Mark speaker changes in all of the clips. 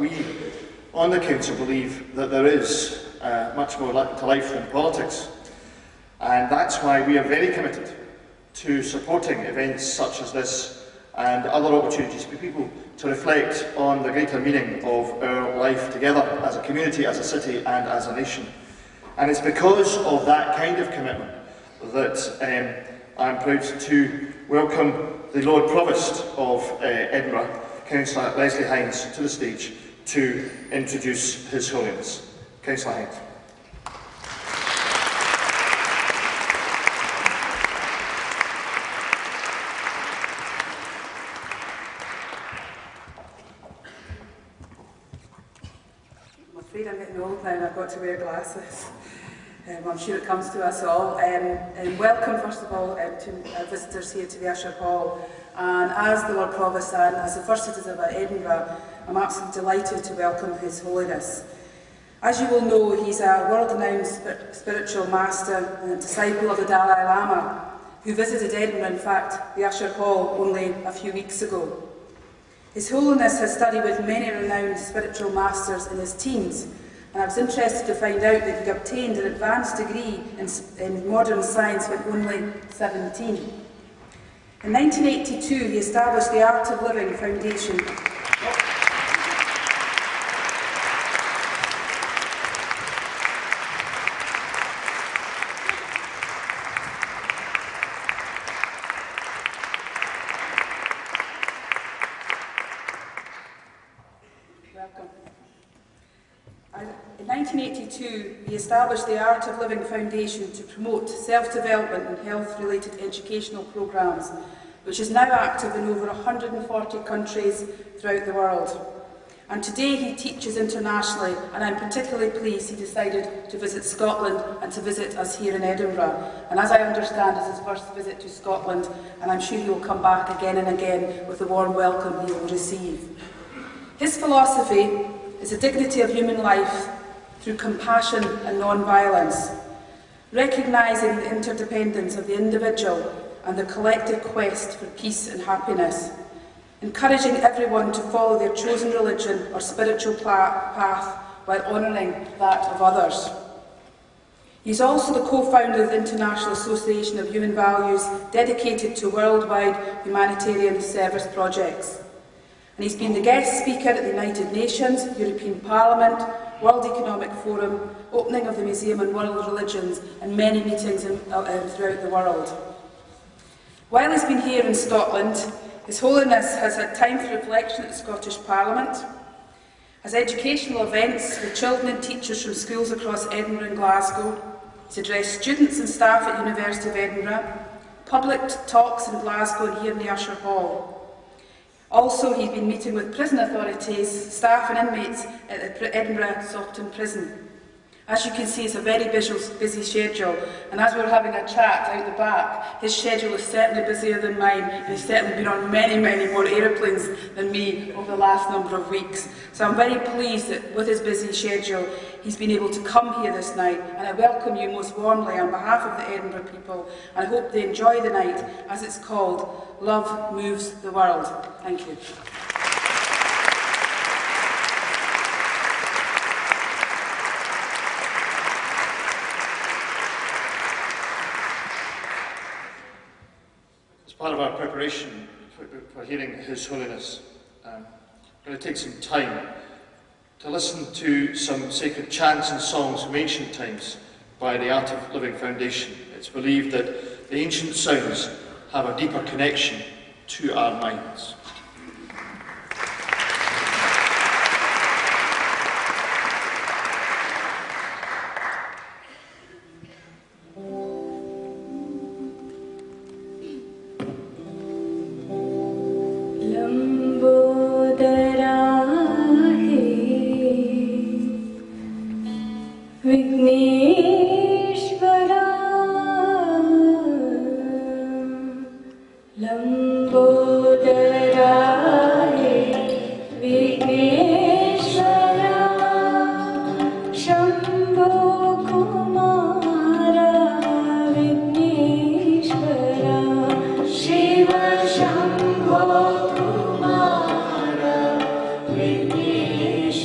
Speaker 1: We on the Council believe that there is much more to life than politics, and that's why we are very committed to supporting events such as this and other opportunities for people to reflect on the greater meaning of our life together as a community, as a city and as a nation. And it's because of that kind of commitment that I'm proud to welcome the Lord Provost of Edinburgh, Councillor Leslie Hines, to the stage to introduce His Holiness. Councillor Hines.
Speaker 2: I'm afraid I'm getting old now and I've got to wear glasses. I'm sure it comes to us all. And welcome, first of all, to our visitors here to the Usher Hall. And as the Lord Provost and as the First Citizen of Edinburgh, I'm absolutely delighted to welcome His Holiness. As you will know, he's a world-renowned spiritual master and disciple of the Dalai Lama, who visited Edinburgh, in fact, the Usher Hall, only a few weeks ago. His Holiness has studied with many renowned spiritual masters in his teens, and I was interested to find out that he obtained an advanced degree in modern science when only 17. In 1982, he established the Art of Living Foundation. In 1982, he established the Art of Living Foundation to promote self-development and health-related educational programmes, which is now active in over 140 countries throughout the world. And today he teaches internationally, and I'm particularly pleased he decided to visit Scotland and to visit us here in Edinburgh. And as I understand, it's his first visit to Scotland, and I'm sure he will come back again and again with the warm welcome he will receive. His philosophy is the dignity of human life through compassion and non-violence, recognising the interdependence of the individual and the collective quest for peace and happiness, encouraging everyone to follow their chosen religion or spiritual path while honouring that of others. He is also the co-founder of the International Association of Human Values, dedicated to worldwide humanitarian service projects. And he's been the guest speaker at the United Nations, European Parliament, World Economic Forum, opening of the Museum on World Religions, and many meetings throughout the world. While he's been here in Scotland, His Holiness has had time for reflection at the Scottish Parliament, has educational events with children and teachers from schools across Edinburgh and Glasgow, he's addressed students and staff at University of Edinburgh, public talks in Glasgow and here in the Usher Hall. Also, he's been meeting with prison authorities, staff and inmates at the Edinburgh Saughton Prison. As you can see, it's a very busy schedule, and as we were having a chat out the back, his schedule is certainly busier than mine, and he's certainly been on many, many more aeroplanes than me over the last number of weeks. So I'm very pleased that with his busy schedule, he's been able to come here this night, and I welcome you most warmly on behalf of the Edinburgh people, and I hope they enjoy the night, as it's called, Love Moves the World. Thank you.
Speaker 1: As part of our preparation for hearing His Holiness, I'm going to take some time to listen to some sacred chants and songs from ancient times by the Art of Living Foundation. It's believed that the ancient sounds have a deeper connection to our minds.
Speaker 3: Shambho Kumara Vignesh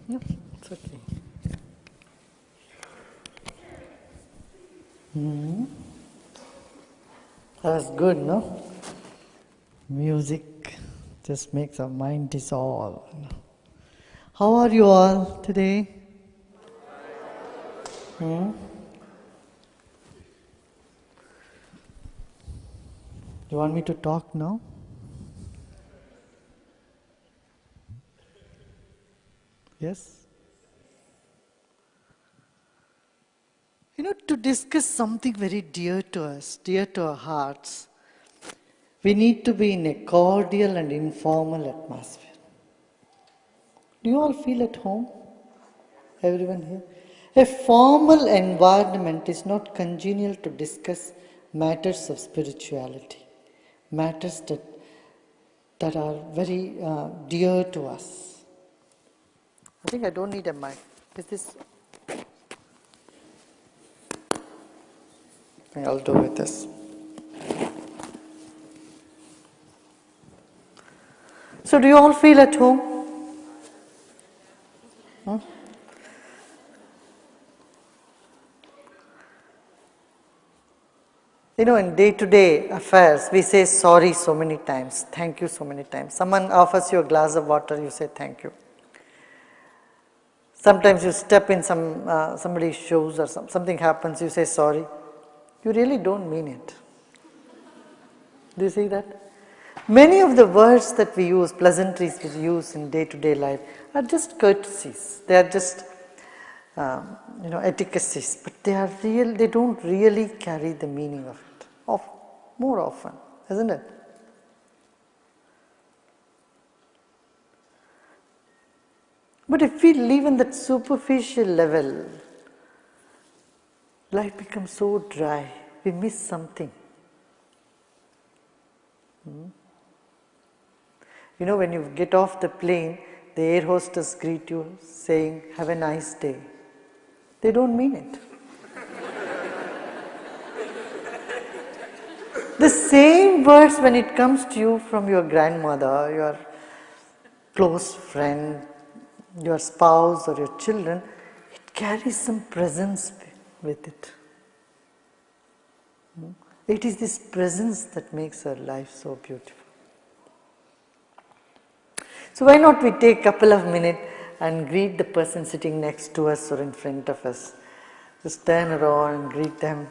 Speaker 3: No, it's okay. That was good, no? Music just makes our mind dissolve. How are you all today? You want me to talk now? Yes? You know, to discuss something very dear to us, dear to our hearts, we need to be in a cordial and informal atmosphere. Do you all feel at home? Everyone here? A formal environment is not congenial to discuss matters of spirituality, matters that are very dear to us. I think I don't need a mic. Is this? I'll do with this. So do you all feel at home? You know, in day-to-day affairs, we say sorry so many times, thank you so many times. Someone offers you a glass of water, you say thank you. Sometimes you step in somebody's shoes or something happens, you say sorry. You really don't mean it. Do you see that? Many of the words that we use, pleasantries we use in day-to-day life, are just courtesies. They are just, etiquettes, but they don't really carry the meaning of it. More often, isn't it? But if we live in that superficial level, life becomes so dry. We miss something. You know, when you get off the plane, the air hostess greet you saying, "Have a nice day." They don't mean it. The same words when it comes to you from your grandmother, your close friend, your spouse or your children, it carries some presence with it. It is this presence that makes our life so beautiful. So why not we take a couple of minutes and greet the person sitting next to us or in front of us. Just turn around and greet them.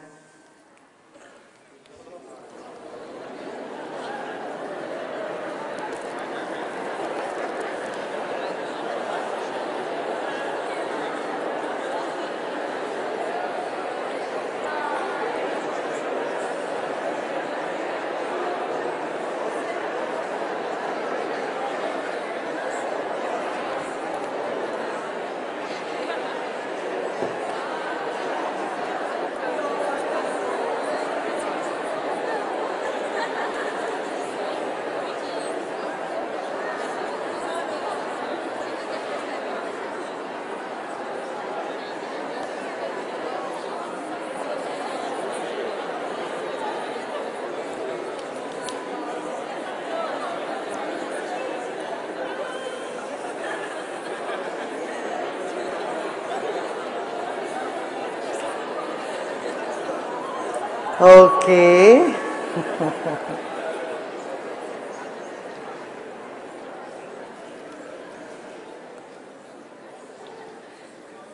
Speaker 3: Okay.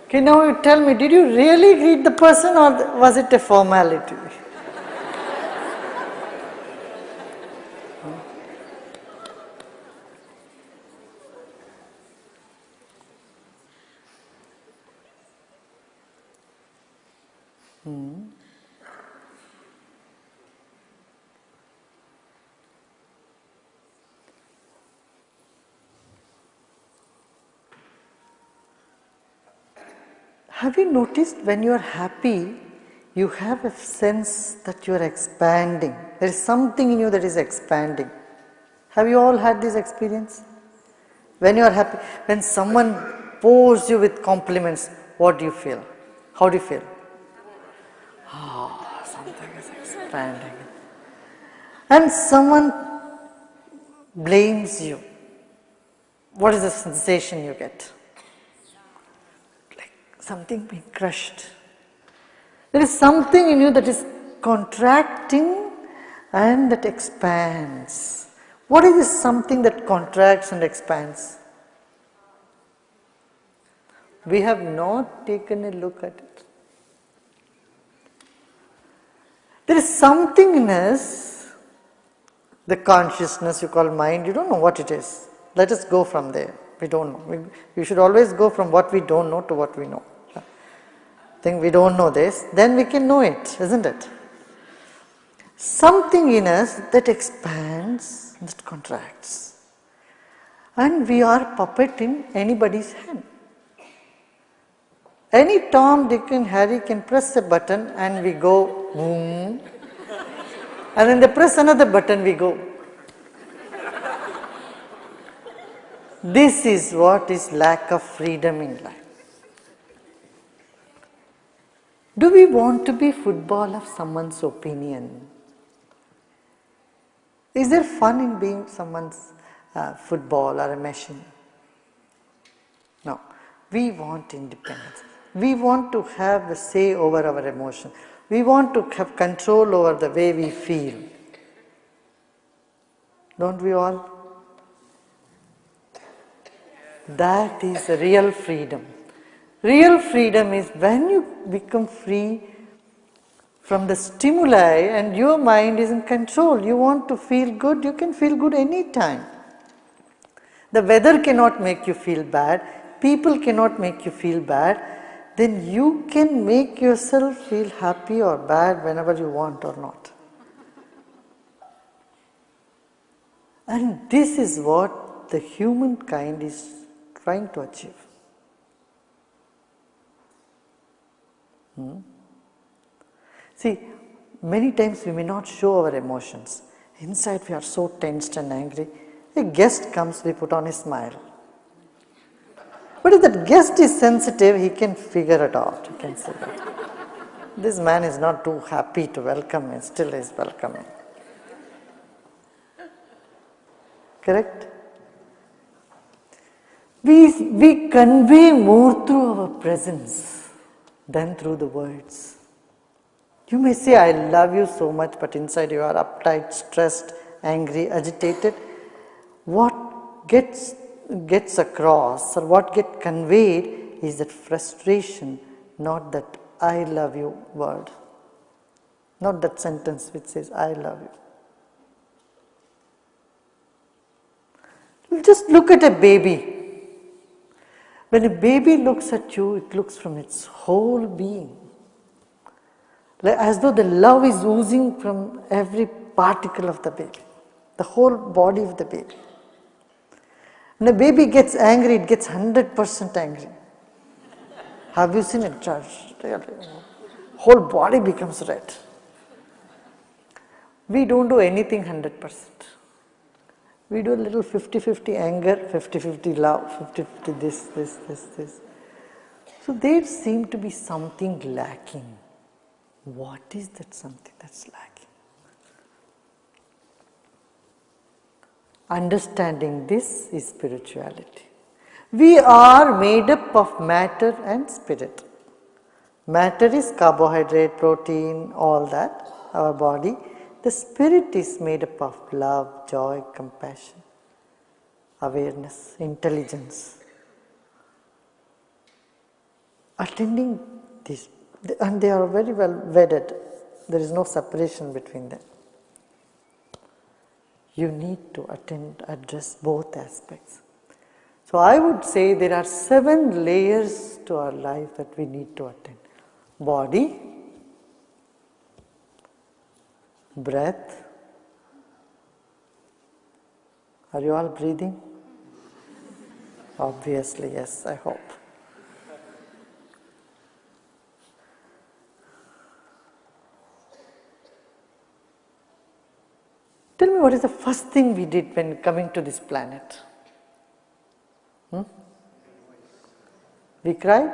Speaker 3: Okay, now you tell me, did you really greet the person or was it a formality? Have you noticed when you are happy, you have a sense that you are expanding. There is something in you that is expanding. Have you all had this experience? When you are happy, when someone pours you with compliments, what do you feel? How do you feel? Ah, something is expanding. And someone blames you. What is the sensation you get? Like something being crushed. There is something in you that is contracting and that expands. What is this something that contracts and expands? We have not taken a look at it. There is something in us, the consciousness you call mind, you don't know what it is. Let us go from there. We don't know. We should always go from what we don't know to what we know. Think we don't know this, then we can know it, isn't it? Something in us that expands, that contracts. And we are puppet in anybody's hand. Any Tom, Dick and Harry can press a button and we go boom. And then they press another button, we go. This is what is lack of freedom in life. Do we want to be football of someone's opinion? Is there fun in being someone's football or a machine? No. We want independence. We want to have a say over our emotion. We want to have control over the way we feel. Don't we all? That is real freedom. Real freedom is when you become free from the stimuli and your mind is in control. You want to feel good, you can feel good anytime. The weather cannot make you feel bad, people cannot make you feel bad, then you can make yourself feel happy or bad whenever you want or not. And this is what the humankind is trying to achieve. See, many times we may not show our emotions. Inside we are so tensed and angry. A guest comes, we put on a smile. But if that guest is sensitive, he can figure it out. He can say that this man is not too happy to welcome me, still is welcoming. Correct? We convey more through our presence than through the words. You may say, I love you so much, but inside you are uptight, stressed, angry, agitated. What gets across or what gets conveyed is that frustration, not that I love you word. Not that sentence which says, I love you. Just look at a baby. When a baby looks at you, it looks from its whole being. As though the love is oozing from every particle of the baby, the whole body of the baby. When a baby gets angry, it gets 100% angry. Have you seen it, Judge? Whole body becomes red. We don't do anything 100%. We do a little 50-50 anger, 50-50 love, 50-50 this. So there seems to be something lacking. What is that something that's lacking? Understanding this is spirituality. We are made up of matter and spirit. Matter is carbohydrate, protein, all that, our body. The spirit is made up of love, joy, compassion, awareness, intelligence. Attending this, and they are very well wedded. There is no separation between them. You need to address both aspects. So I would say there are 7 layers to our life that we need to attend. Body, breath. Are you all breathing? Obviously, yes, I hope. Tell me, what is the first thing we did when coming to this planet? We cried?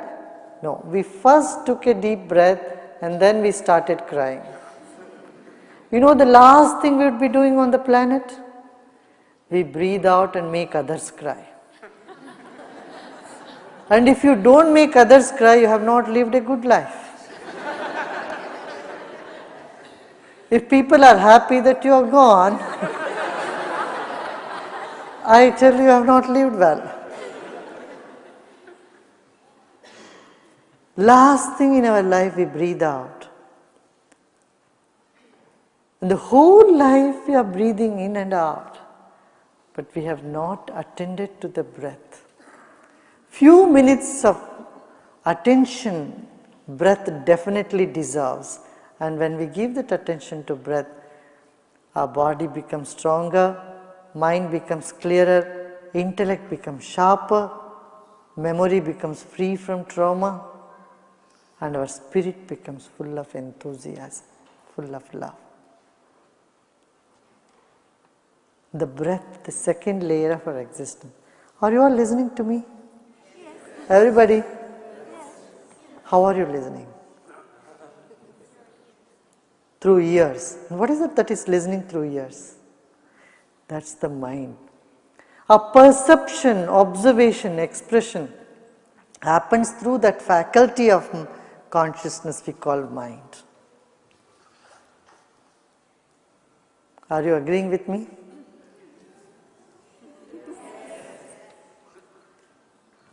Speaker 3: No, we first took a deep breath and then we started crying. You know the last thing we would be doing on the planet? We breathe out and make others cry. And if you don't make others cry, you have not lived a good life. If people are happy that you are gone, I tell you, have not lived well. Last thing in our life, we breathe out. And the whole life we are breathing in and out, but we have not attended to the breath. Few minutes of attention, breath definitely deserves. And when we give that attention to breath, our body becomes stronger, mind becomes clearer, intellect becomes sharper, memory becomes free from trauma, and our spirit becomes full of enthusiasm, full of love. The breath, the second layer of our existence. Are you all listening to me? Yes. Everybody? Yes. How are you listening? Through ears. What is it that is listening through ears? That's the mind. Our perception, observation, expression happens through that faculty of consciousness we call mind. Are you agreeing with me?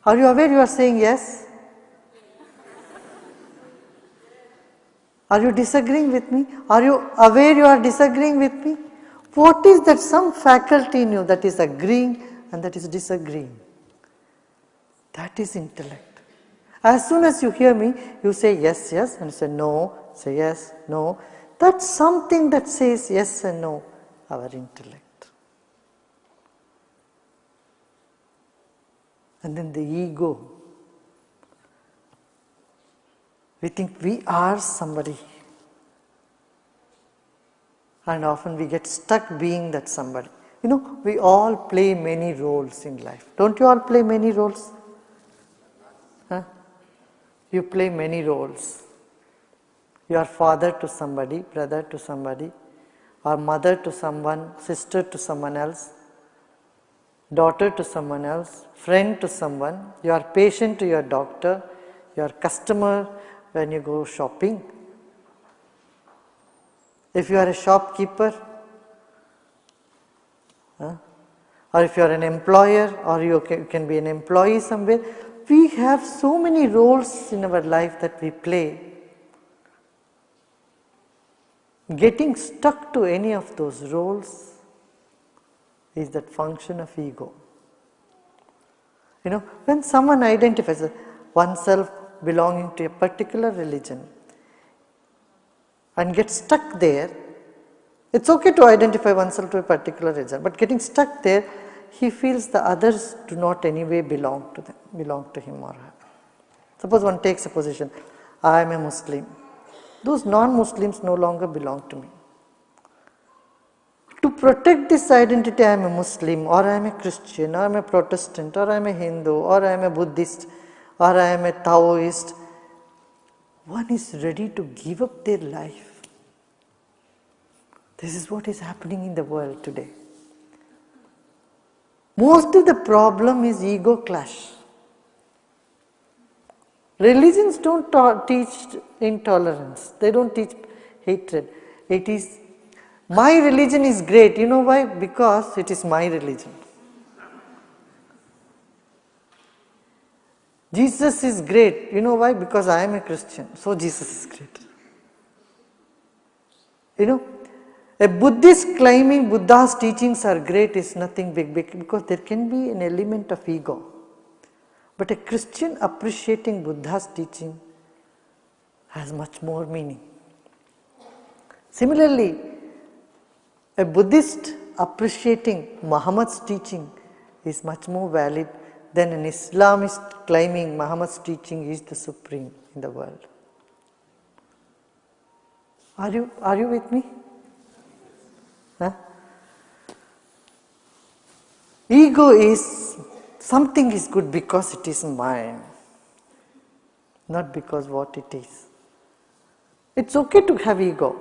Speaker 3: Are you aware you are saying yes? Are you disagreeing with me? Are you aware you are disagreeing with me? What is that some faculty in you that is agreeing and that is disagreeing? That is intellect. As soon as you hear me, you say yes, yes, and say no, say yes, no. That's something that says yes and no, our intellect. And then the ego. We think we are somebody. And often we get stuck being that somebody. You know, we all play many roles in life. Don't you all play many roles? Huh? You play many roles. You are father to somebody, brother to somebody, or mother to someone, sister to someone else, daughter to someone else, friend to someone. You are patient to your doctor, you are customer when you go shopping. If you are a shopkeeper, or if you are an employer, or you can be an employee somewhere, we have so many roles in our life that we play. Getting stuck to any of those roles is that function of ego. You know, when someone identifies oneself belonging to a particular religion and gets stuck there, it's okay to identify oneself to a particular religion, but getting stuck there, he feels the others do not anyway belong to him or her. Suppose one takes a position, I am a Muslim. Those non-Muslims no longer belong to me. To protect this identity, I am a Muslim, or I am a Christian, or I am a Protestant, or I am a Hindu, or I am a Buddhist, or I am a Taoist, one is ready to give up their life. This is what is happening in the world today. Most of the problem is ego clash. Religions don't teach intolerance, they don't teach hatred. It is My religion is great. You know why? Because it is my religion. Jesus is great. You know why? Because I am a Christian. So Jesus is great. You know, a Buddhist claiming Buddha's teachings are great is nothing big because there can be an element of ego. But a Christian appreciating Buddha's teaching has much more meaning. Similarly, a Buddhist appreciating Muhammad's teaching is much more valid than an Islamist claiming Muhammad's teaching is the supreme in the world. Are you with me? Huh? Ego is something is good because it is mine, not because what it is. It's okay to have ego,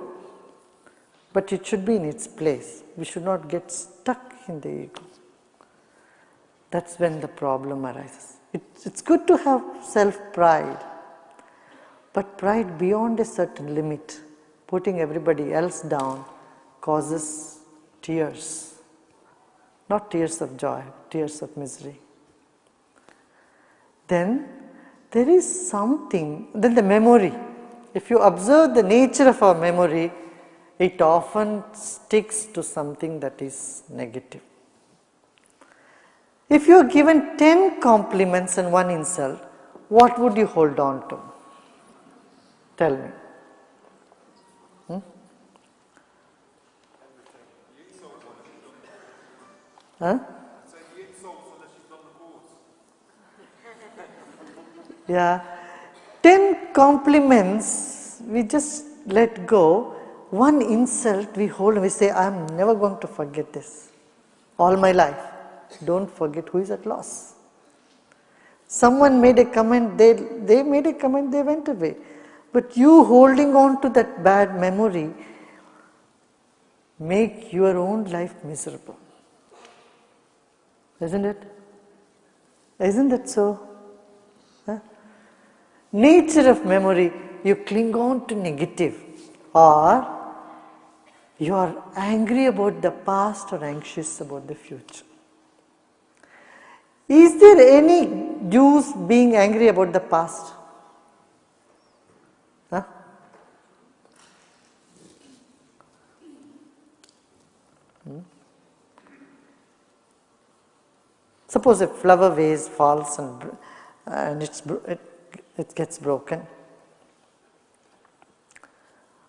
Speaker 3: but it should be in its place. We should not get stuck in the ego. That's when the problem arises. It's good to have self-pride, but pride beyond a certain limit, putting everybody else down, causes tears. Not tears of joy, tears of misery. Then there is something, then the memory. If you observe the nature of our memory, it often sticks to something that is negative. If you are given 10 compliments and 1 insult, what would you hold on to? Tell me. Huh? Yeah. 10 compliments, we just let go. 1 insult, we hold and we say, I am never going to forget this. All my life. Don't forget who is at loss. Someone made a comment, they made a comment, they went away. But you holding on to that bad memory make your own life miserable. Isn't it? Isn't that so? Huh? Nature of memory, you cling on to negative, or you are angry about the past or anxious about the future. Is there any use being angry about the past? Huh? Suppose a flower vase falls and it gets broken.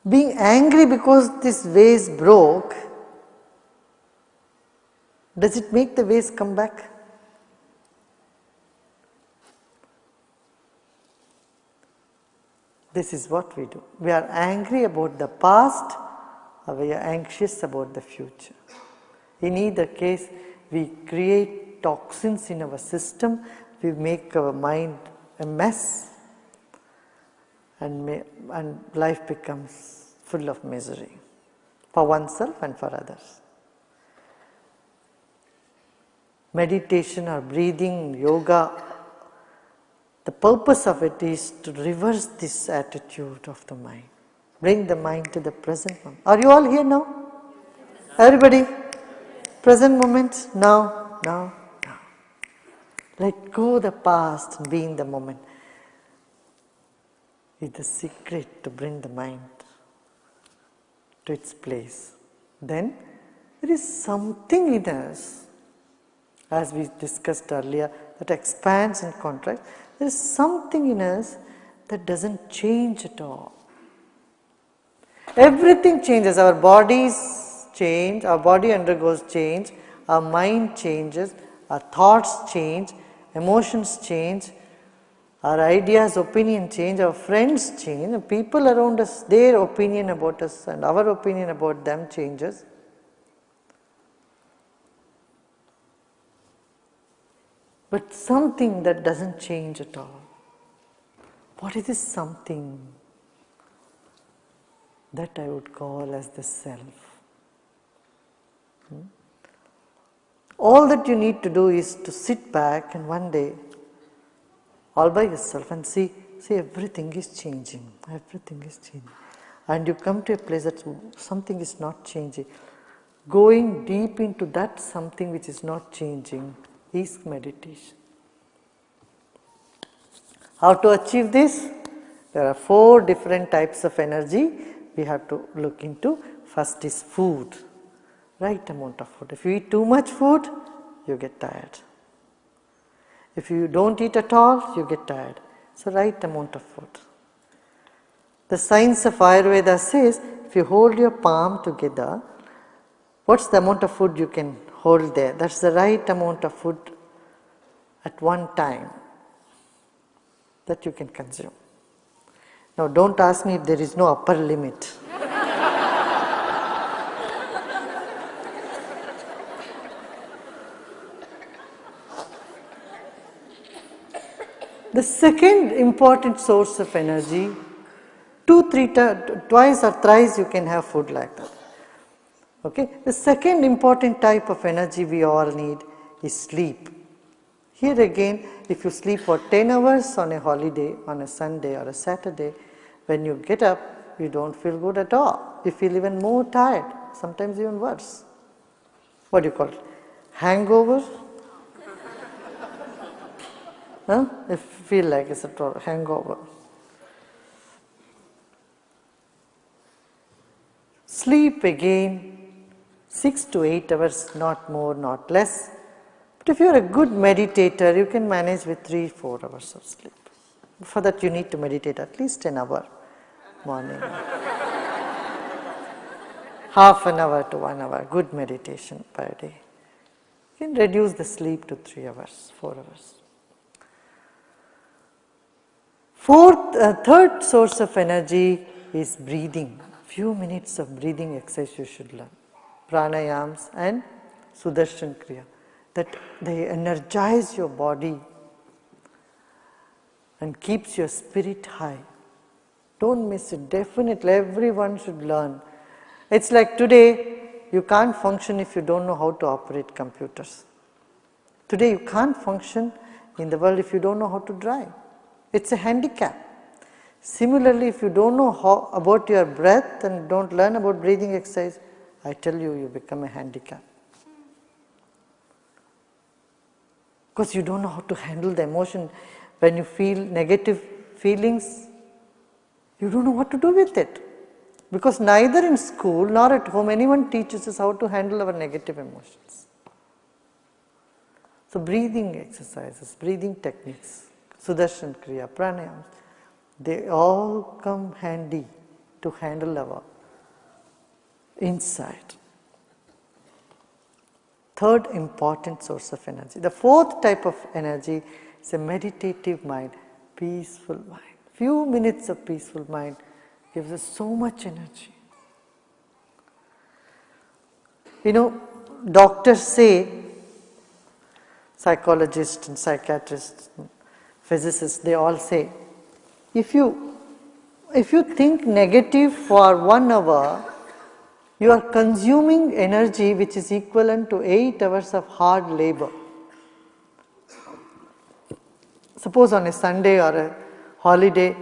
Speaker 3: Being angry because this vase broke, does it make the vase come back? This is what we do. We are angry about the past or we are anxious about the future. In either case, we create toxins in our system, we make our mind a mess, and life becomes full of misery for oneself and for others. Meditation or breathing, yoga, the purpose of it is to reverse this attitude of the mind. Bring the mind to the present moment. Are you all here now? Everybody? Present moment? Now. Let go the past and be in the moment. It's the secret to bring the mind to its place. Then there is something in us, as we discussed earlier, that expands and contracts. There is something in us that doesn't change at all. Everything changes. Our bodies change, our body undergoes change, our mind changes, our thoughts change, emotions change, our ideas, opinion change, our friends change, and people around us, their opinion about us and our opinion about them changes. But something that doesn't change at all. What is this something? That I would call as the self. All that you need to do is to sit back and one day, all by yourself, and see everything is changing. Everything is changing. and you come to a place that something is not changing. Going deep into that something which is not changing is meditation. How to achieve this? There are 4 different types of energy we have to look into. First is food, right amount of food. If you eat too much food, you get tired. If you don't eat at all, you get tired. So right amount of food. The science of Ayurveda says, if you hold your palm together, what's the amount of food you can hold there? That's the right amount of food at one time that you can consume. Now don't ask me if there is no upper limit. The second important source of energy, twice or thrice you can have food like that. Okay. The second important type of energy we all need is sleep. Here again, if you sleep for 10 hours on a holiday, on a Sunday or a Saturday, when you get up, you don't feel good at all. You feel even more tired, sometimes even worse. What do you call it? Hangover? Huh? I feel like it's a hangover. Sleep again, 6 to 8 hours, not more, not less. But if you are a good meditator, you can manage with 3-4 hours of sleep. For that you need to meditate at least an hour morning. Half an hour to 1 hour, good meditation per day. You can reduce the sleep to 3 hours, 4 hours. Third source of energy is breathing. Few minutes of breathing exercise you should learn. Pranayams and Sudarshan Kriya. That they energize your body and keeps your spirit high. Don't miss it. Definitely everyone should learn. It's like today you can't function if you don't know how to operate computers. Today you can't function in the world if you don't know how to drive. It's a handicap. Similarly, if you don't know about your breath and don't learn about breathing exercise, I tell you, you become a handicap. Because you don't know how to handle the emotion. When you feel negative feelings, you don't know what to do with it. Because neither in school nor at home anyone teaches us how to handle our negative emotions. So breathing exercises, breathing techniques, Sudarshan Kriya, Pranayams, they all come handy to handle our inside. Third important source of energy. The fourth type of energy is a meditative mind, peaceful mind. Few minutes of peaceful mind gives us so much energy. You know, doctors say, psychologists and psychiatrists, physicists, they all say, if you think negative for 1 hour, you are consuming energy which is equivalent to 8 hours of hard labor. Suppose on a Sunday or a holiday,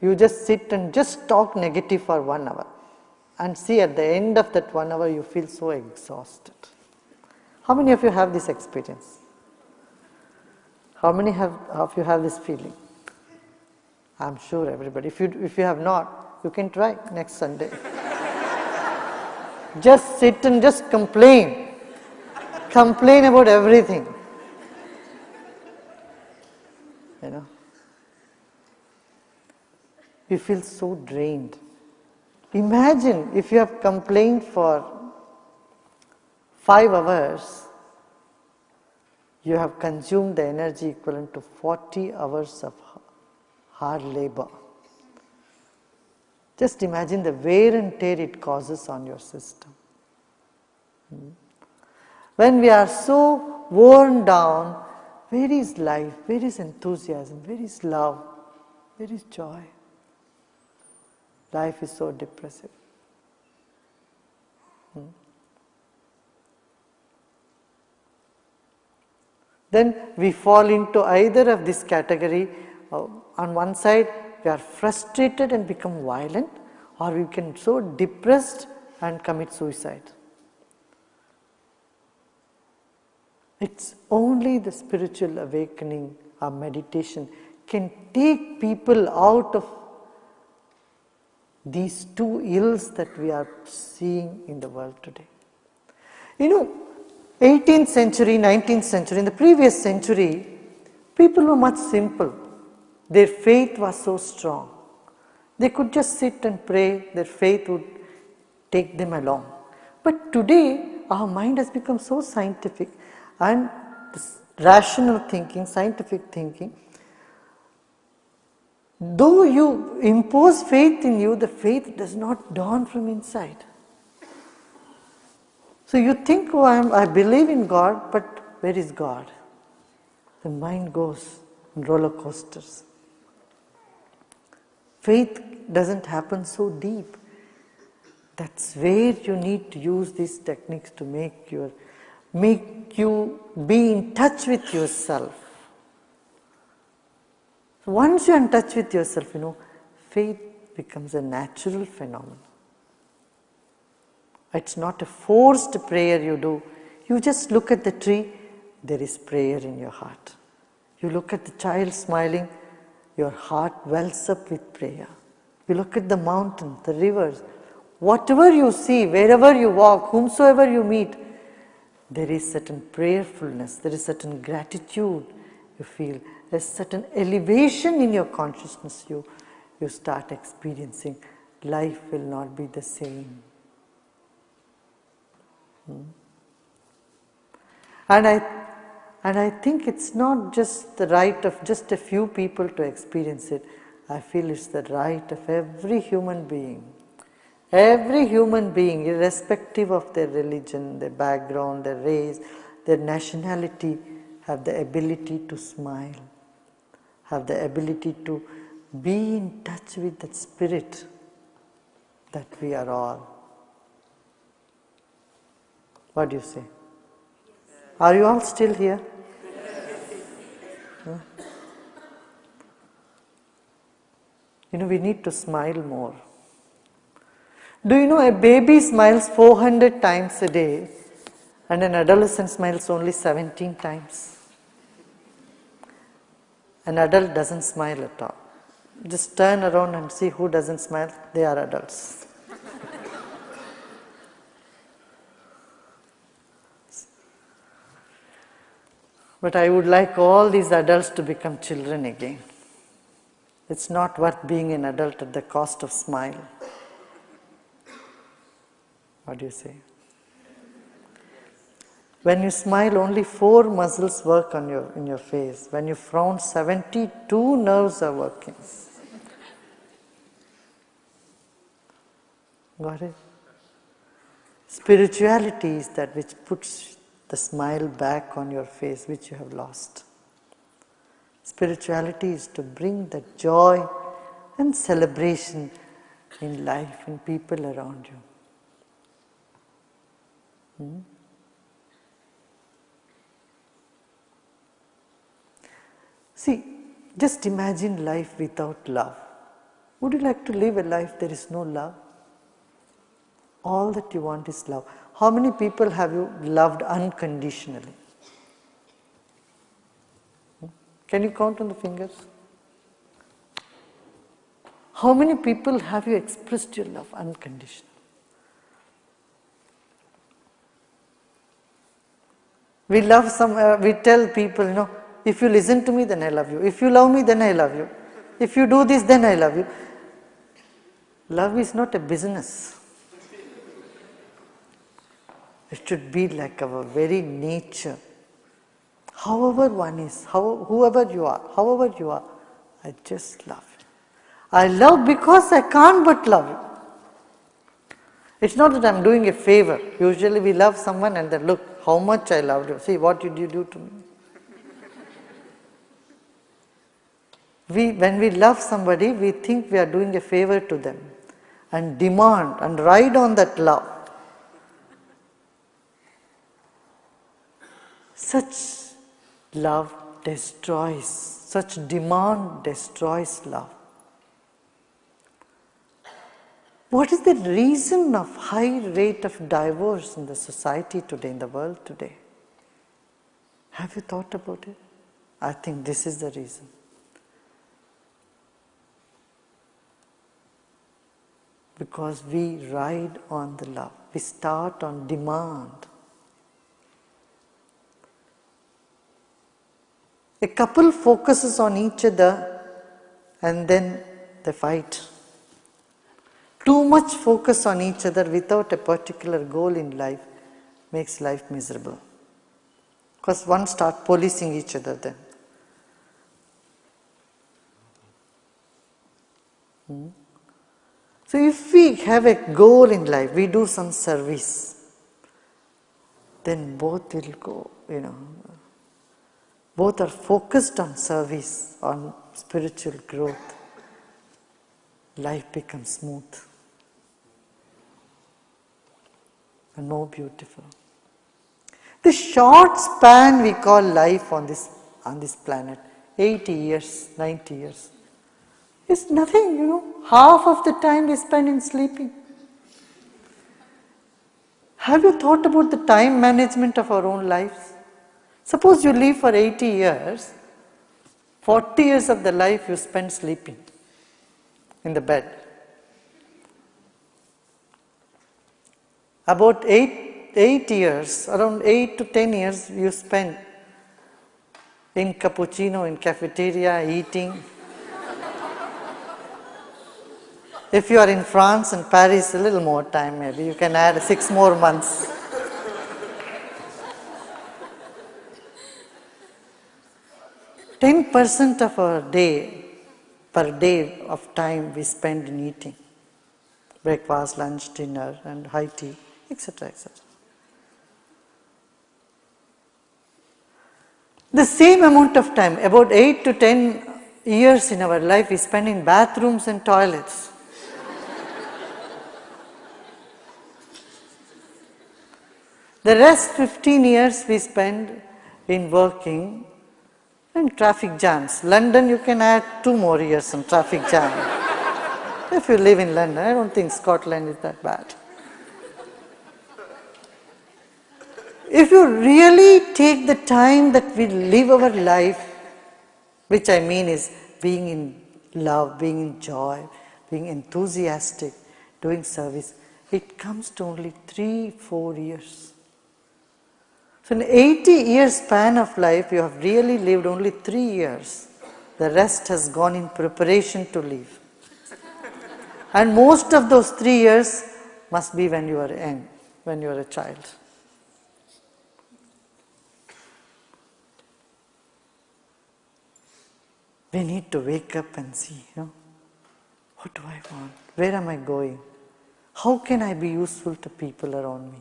Speaker 3: you just sit and just talk negative for 1 hour and see at the end of that 1 hour you feel so exhausted. How many of you have this experience? How many of you have this feeling? I'm sure everybody. If you have not, you can try next Sunday. Just sit and just complain. Complain about everything. You know. You feel so drained. Imagine if you have complained for 5 hours, you have consumed the energy equivalent to 40 hours of hard labor. Just imagine the wear and tear it causes on your system. When we are so worn down, where is life? Where is enthusiasm? Where is love? Where is joy? Life is so depressive. Then we fall into either of this category. On one side, we are frustrated and become violent. or we can so depressed and commit suicide. It's only the spiritual awakening or meditation can take people out of these two ills that we are seeing in the world today. 18th century, 19th century, in the previous century, people were much simple. Their faith was so strong. They could just sit and pray, their faith would take them along. But today, our mind has become so scientific and rational thinking, scientific thinking. Though you impose faith in you, the faith does not dawn from inside. So you think, oh, I believe in God, but where is God? The mind goes in roller coasters. Faith doesn't happen so deep. That's where you need to use these techniques to make you be in touch with yourself. So once you're in touch with yourself, faith becomes a natural phenomenon. It's not a forced prayer you do. You just look at the tree, there is prayer in your heart. You look at the child smiling, your heart wells up with prayer. You look at the mountains, the rivers, whatever you see, wherever you walk, whomsoever you meet, there is certain prayerfulness, there is certain gratitude you feel, there's certain elevation in your consciousness you start experiencing. Life will not be the same. And I think it's not just the right of just a few people to experience it. I feel it's the right of every human being. Every human being, irrespective of their religion, their background, their race, their nationality, have the ability to smile, have the ability to be in touch with that spirit that we are all. What do you say? Are you all still here? Huh? We need to smile more. Do you know a baby smiles 400 times a day and an adolescent smiles only 17 times? An adult doesn't smile at all. Just turn around and see who doesn't smile. They are adults. But I would like all these adults to become children again. It's not worth being an adult at the cost of smile. What do you say? When you smile, only 4 muscles work in your face. When you frown, 72 nerves are working. Got it? Spirituality is that which puts the smile back on your face, which you have lost. Spirituality is to bring the joy and celebration in life, in people around you. See, just imagine life without love. Would you like to live a life there is no love? All that you want is love. How many people have you loved unconditionally? Can you count on the fingers? How many people have you expressed your love unconditionally? We tell people, if you listen to me, then I love you. If you love me, then I love you. If you do this, then I love you. Love is not a business. It should be like our very nature. However one is, whoever you are, I just love you. I love because I can't but love you. It's not that I'm doing a favor. Usually we love someone and then look how much I loved you. See, what did you do to me? When we love somebody, we think we are doing a favor to them and demand and ride on that love. Such love destroys, such demand destroys love. What is the reason of high rate of divorce in the society today, in the world today? Have you thought about it? I think this is the reason. Because we ride on the love. We start on demand. A couple focuses on each other and then they fight. Too much focus on each other without a particular goal in life makes life miserable. Because one starts policing each other then. So if we have a goal in life, we do some service, then both will go, both are focused on service, on spiritual growth. Life becomes smooth and more beautiful. The short span we call life on this planet, 80 years, 90 years, is nothing, Half of the time we spend in sleeping. Have you thought about the time management of our own lives? Suppose you live for 80 years, 40 years of the life you spend sleeping in the bed. About 8 years, around 8 to 10 years you spend in cappuccino, in cafeteria, eating. If you are in France and Paris, a little more time maybe, you can add 6 more months. %10 of our day, per day of time we spend in eating. Breakfast, lunch, dinner and high tea, etc., etc. The same amount of time, about 8 to 10 years in our life we spend in bathrooms and toilets. The rest 15 years we spend in working and traffic jams. London you can add 2 more years in traffic jam. If you live in London, I don't think Scotland is that bad. If you really take the time that we live our life, which I mean is being in love, being in joy, being enthusiastic, doing service, it comes to only 3-4 years. So in 80-year span of life, you have really lived only 3 years. The rest has gone in preparation to live. And most of those 3 years must be when you are young, when you are a child. We need to wake up and see, what do I want? Where am I going? How can I be useful to people around me?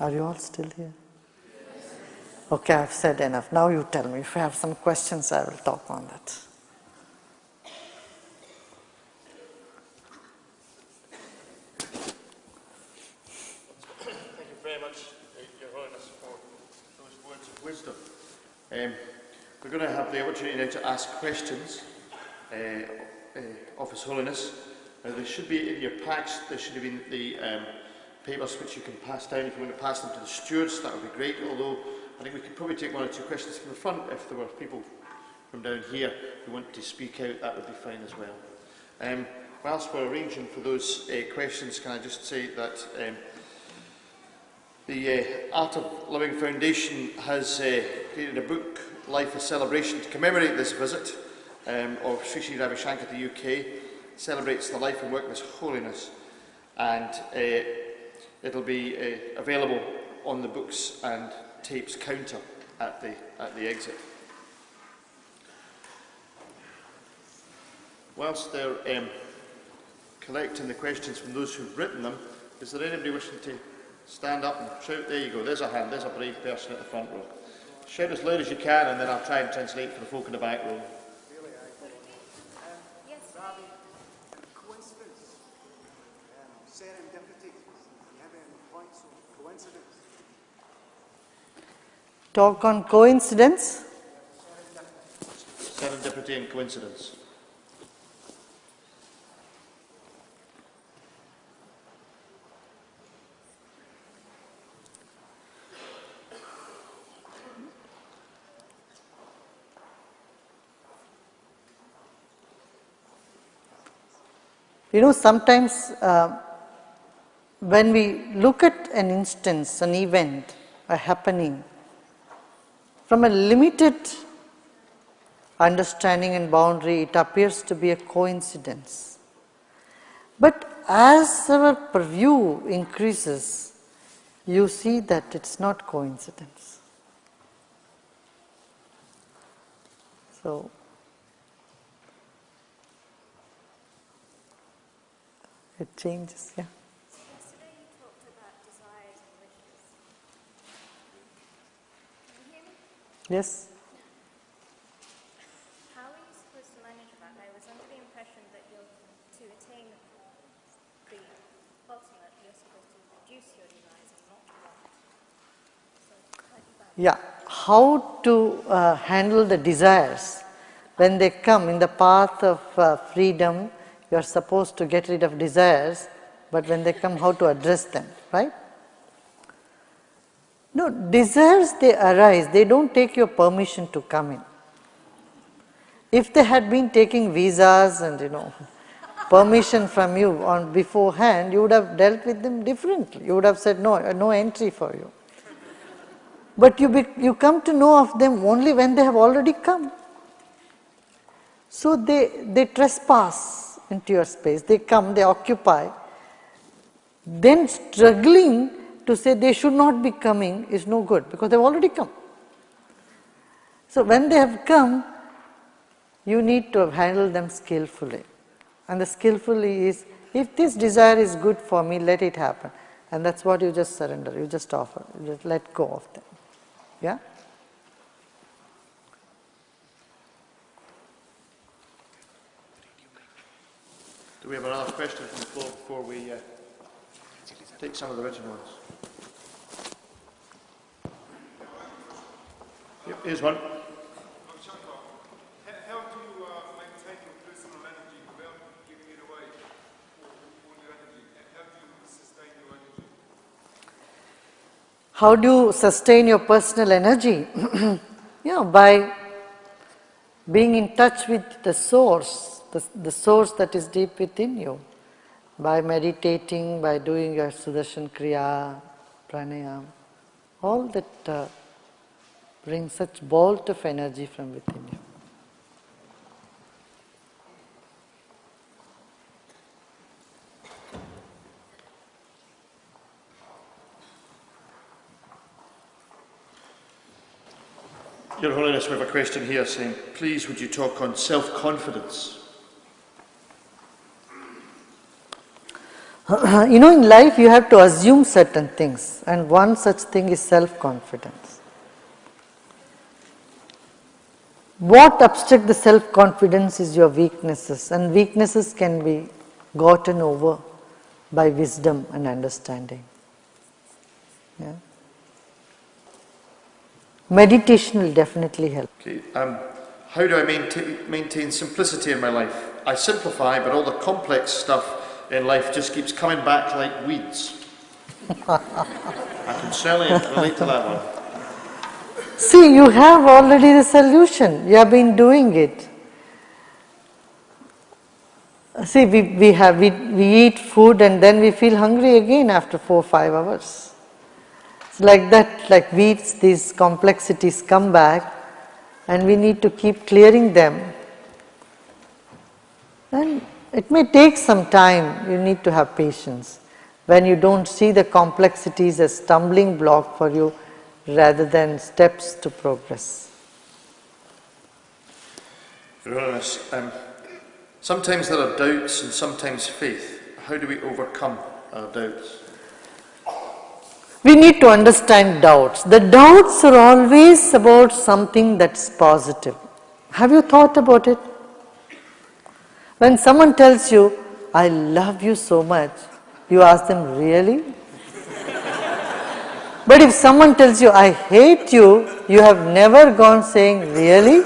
Speaker 3: Are you all still here? Okay, I've said enough. Now you tell me. If you have some questions, I will talk on that.
Speaker 1: Thank you very much, Your Holiness, for those words of wisdom. We're going to have the opportunity now to ask questions of His Holiness. They should be in your packs. There should have been the papers which you can pass down. If you want to pass them to the stewards, that would be great. Although I think we could probably take 1 or 2 questions from the front. If there were people from down here who want to speak out, that would be fine as well. Whilst we're arranging for those questions, can I just say that the Art of Living Foundation has created a book, Life, a Celebration, to commemorate this visit of Sri Sri Ravi Shankar to the UK. Celebrates the life and work of His Holiness, and it'll be available on the books and tapes counter at the exit. Whilst they're collecting the questions from those who've written them, is there anybody wishing to stand up and shout? There you go, there's a hand, there's a brave person at the front row. Shout as loud as you can, and then I'll try and translate for the folk in the back row.
Speaker 3: talk on coincidence.
Speaker 1: Serendipity and coincidence.
Speaker 3: You know, sometimes when we look at an instance, an event, a happening, from a limited understanding and boundary, it appears to be a coincidence. But as our purview increases, you see that it's not coincidence. So, it changes, yeah.
Speaker 4: Yesterday you talked about desires and wishes. Can you hear me?
Speaker 3: Yes?
Speaker 4: How are you supposed to manage that? I was under the impression that to attain the ultimate, you're supposed to reduce your desires and not want. So how do you balance?
Speaker 3: Yeah, how to handle the desires when they come in the path of freedom. You are supposed to get rid of desires, but when they come, how to address them, right? No, desires, they arise, they don't take your permission to come in. If they had been taking visas and permission from you on beforehand, you would have dealt with them differently. You would have said no, no entry for you. But you come to know of them only when they have already come. So they trespass into your space, they come, they occupy. Then struggling to say they should not be coming is no good because they have already come. So when they have come, you need to handle them skillfully. And the skillfully is, if this desire is good for me, let it happen. And that's what you just surrender, you just offer, you just let go of them. Yeah?
Speaker 1: Do we have another question from the floor before we take some of the written ones? Yep, here's one.
Speaker 5: Shankar, how do you maintain your personal energy without giving it away, all your energy? How do you sustain your energy?
Speaker 3: How do you sustain your personal energy? By being in touch with the source, the source that is deep within you. By meditating, by doing your Sudarshan Kriya, Pranayam, all that brings such bolt of energy from within you.
Speaker 1: Your Holiness, we have a question here saying, please would you talk on self-confidence?
Speaker 3: In life you have to assume certain things, and one such thing is self-confidence. What obstructs the self-confidence is your weaknesses, and weaknesses can be gotten over by wisdom and understanding. Yeah? Meditation will definitely help.
Speaker 1: Okay, how do I maintain simplicity in my life? I simplify, but all the complex stuff in life just keeps coming back like weeds. I can certainly relate to that one.
Speaker 3: See, you have already the solution. You have been doing it. See, we eat food and then we feel hungry again after 4 or 5 hours. It's like that, like weeds, these complexities come back and we need to keep clearing them. And it may take some time, you need to have patience. When you don't see the complexities as stumbling block for you rather than steps to progress.
Speaker 1: Your Holiness, sometimes there are doubts and sometimes faith. How do we overcome our doubts?
Speaker 3: We need to understand doubts. The doubts are always about something that's positive. Have you thought about it? When someone tells you, I love you so much, you ask them, really? But if someone tells you, I hate you, you have never gone saying, really?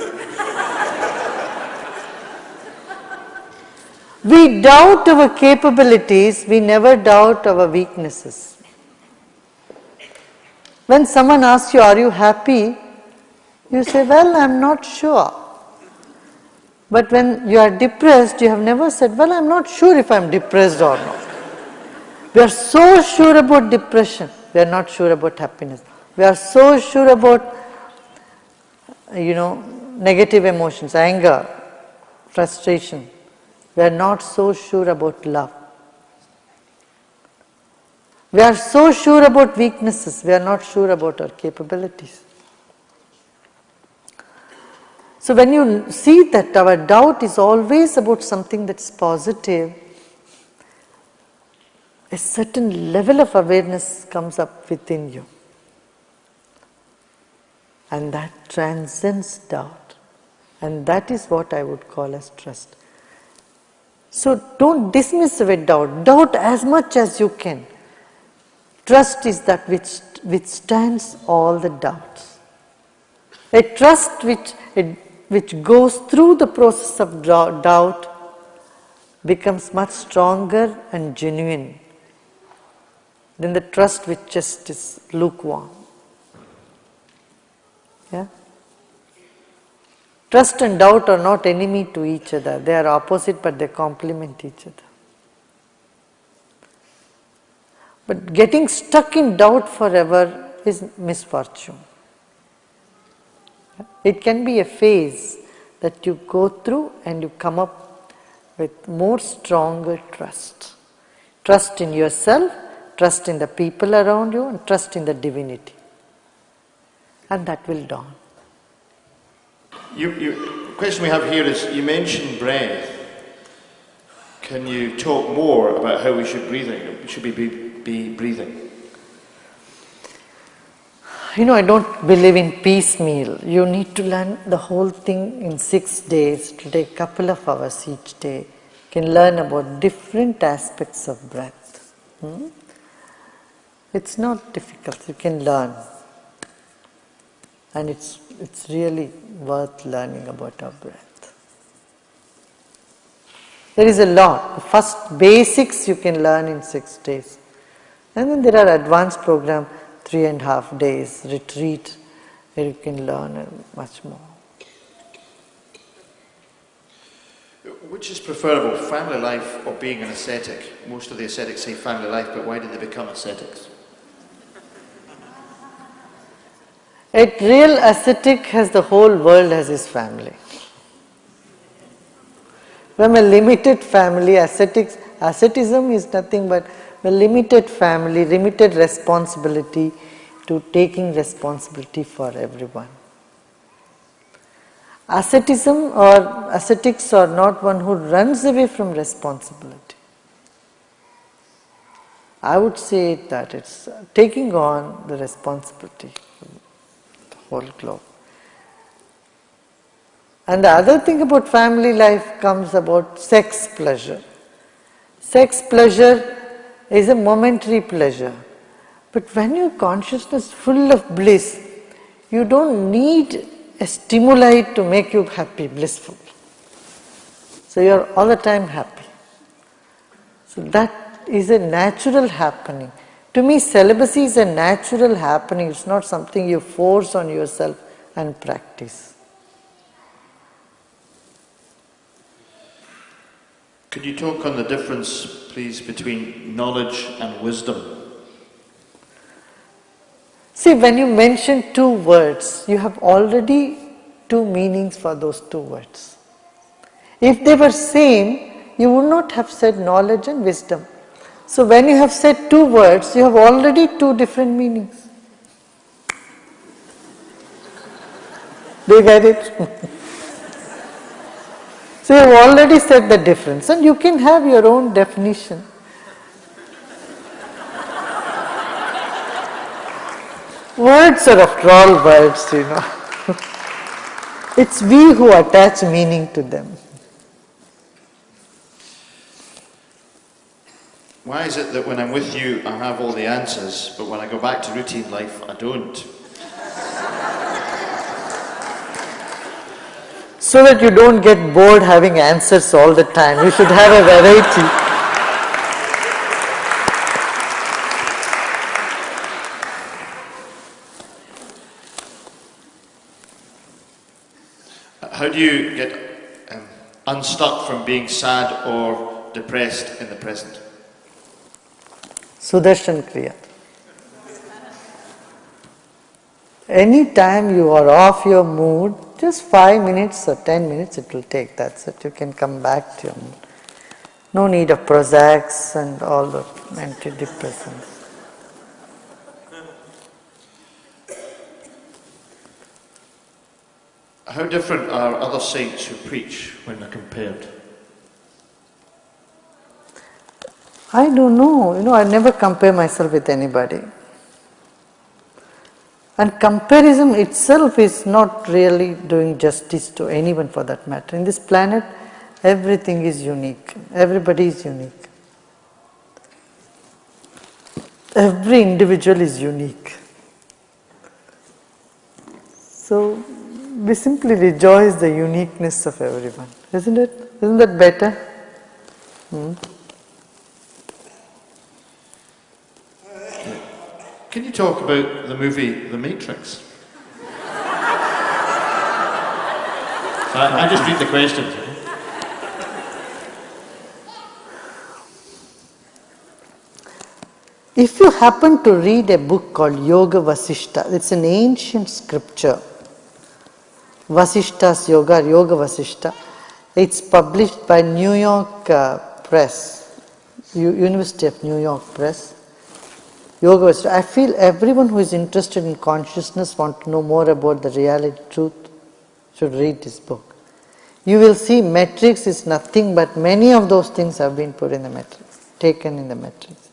Speaker 3: We doubt our capabilities, we never doubt our weaknesses. When someone asks you, are you happy? You say, well, I'm not sure. But when you are depressed, you have never said, well, I'm not sure if I'm depressed or not. We are so sure about depression, we are not sure about happiness. We are so sure about, negative emotions, anger, frustration. We are not so sure about love. We are so sure about weaknesses, we are not sure about our capabilities. So when you see that our doubt is always about something that's positive, a certain level of awareness comes up within you. And that transcends doubt. And that is what I would call as trust. So don't dismiss away doubt. Doubt as much as you can. Trust is that which withstands all the doubts. A trust which goes through the process of doubt becomes much stronger and genuine than the trust which just is lukewarm. Yeah? Trust and doubt are not enemy to each other. They are opposite, but they complement each other. But getting stuck in doubt forever is misfortune. It can be a phase that you go through and you come up with more stronger trust. Trust in yourself, trust in the people around you, and trust in the divinity. And that will dawn.
Speaker 1: The question we have here is, you mentioned breath. Can you talk more about how we should be breathing?
Speaker 3: I don't believe in piecemeal. You need to learn the whole thing in 6 days, to take a couple of hours each day. You can learn about different aspects of breath. It's not difficult, you can learn. And it's really worth learning about our breath. There is a lot. The first basics you can learn in 6 days. And then there are advanced programs, 3.5 days, retreat, where you can learn much more.
Speaker 1: Which is preferable, family life or being an ascetic? Most of the ascetics say family life, but why did they become ascetics?
Speaker 3: A real ascetic has the whole world as his family. From a limited family, asceticism is nothing but a limited family, limited responsibility to taking responsibility for everyone. Asceticism or ascetics are not one who runs away from responsibility. I would say that it's taking on the responsibility of the whole globe. And the other thing about family life comes about sex pleasure. Sex pleasure is a momentary pleasure. But when your consciousness is full of bliss, you don't need a stimuli to make you happy, blissful. So you are all the time happy. So that is a natural happening. To me, celibacy is a natural happening. It's not something you force on yourself and practice.
Speaker 1: Could you talk on the difference, please, between knowledge and wisdom?
Speaker 3: See, when you mention 2 words, you have already 2 meanings for those 2 words. If they were same, you would not have said knowledge and wisdom. So when you have said 2 words, you have already 2 different meanings. Do you get it? So you have already said the difference, and you can have your own definition. Words are after all words, It's we who attach meaning to them.
Speaker 1: Why is it that when I'm with you, I have all the answers, but when I go back to routine life, I don't?
Speaker 3: So that you don't get bored having answers all the time. You should have a variety.
Speaker 1: How do you get unstuck from being sad or depressed in the present?
Speaker 3: Sudarshan Kriya. Anytime you are off your mood, just 5 minutes or 10 minutes it will take. That's it. You can come back to your mood. No need of Prozacs and all the antidepressants.
Speaker 1: How different are other saints who preach when they're compared?
Speaker 3: I don't know. I never compare myself with anybody. And comparison itself is not really doing justice to anyone for that matter. In this planet, everything is unique. Everybody is unique. Every individual is unique. So, we simply rejoice the uniqueness of everyone. Isn't it? Isn't that better?
Speaker 1: Can you talk about the movie The Matrix? I just read the questions.
Speaker 3: If you happen to read a book called Yoga Vasishta, it's an ancient scripture. Vasishta's Yoga, Yoga Vasishta. It's published by New York Press, University of New York Press. Yoga Vasishta. I feel everyone who is interested in consciousness, want to know more about the reality, truth, should read this book. You will see matrix is nothing but many of those things have been put in the matrix, taken in the matrix.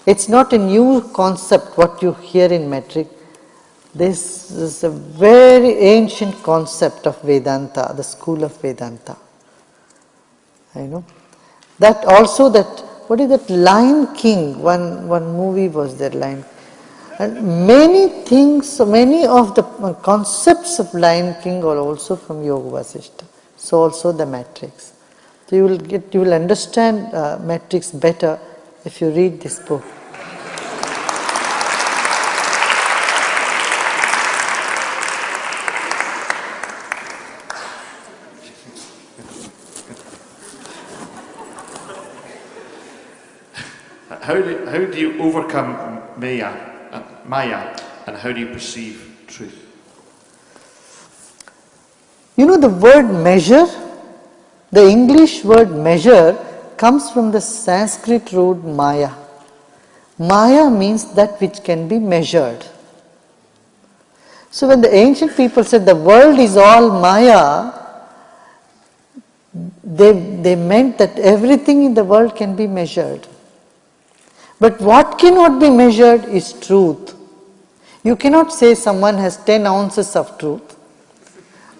Speaker 3: It's not a new concept what you hear in matrix. This is a very ancient concept of Vedanta, the school of Vedanta. That also what is that Lion King? One movie was there, Lion King. And many things, many of the concepts of Lion King are also from Yoga Vasishta. So also the matrix. So you will understand matrix better if you read this book.
Speaker 1: How do you overcome Maya, and how do you perceive truth?
Speaker 3: The word measure, the English word measure comes from the Sanskrit root Maya. Maya means that which can be measured. So when the ancient people said the world is all Maya, they meant that everything in the world can be measured. But what cannot be measured is truth. You cannot say someone has 10 ounces of truth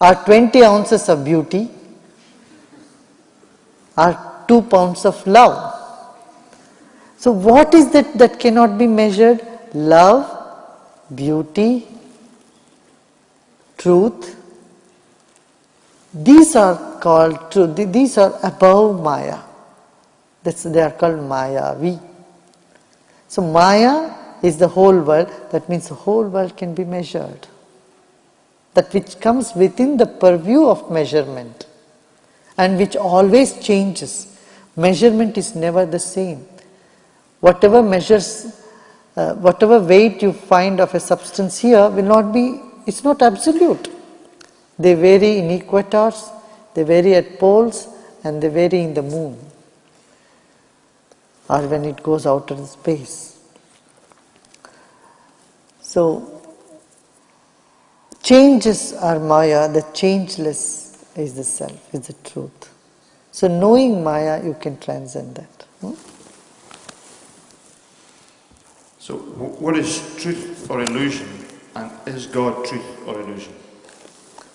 Speaker 3: or 20 ounces of beauty or 2 pounds of love. So what is that cannot be measured? Love, beauty, truth. These are called truth. These are above Maya. They are called Mayavi. So Maya is the whole world. That means the whole world can be measured. That which comes within the purview of measurement and which always changes. Measurement is never the same. Whatever measures, whatever weight you find of a substance here will not be, it's not absolute. They vary in equators, they vary at poles, and they vary in the moon, or when it goes out of space. So, changes are Maya, the changeless is the self, is the truth. So knowing Maya, you can transcend that.
Speaker 1: So what is truth or illusion, and is God truth or illusion?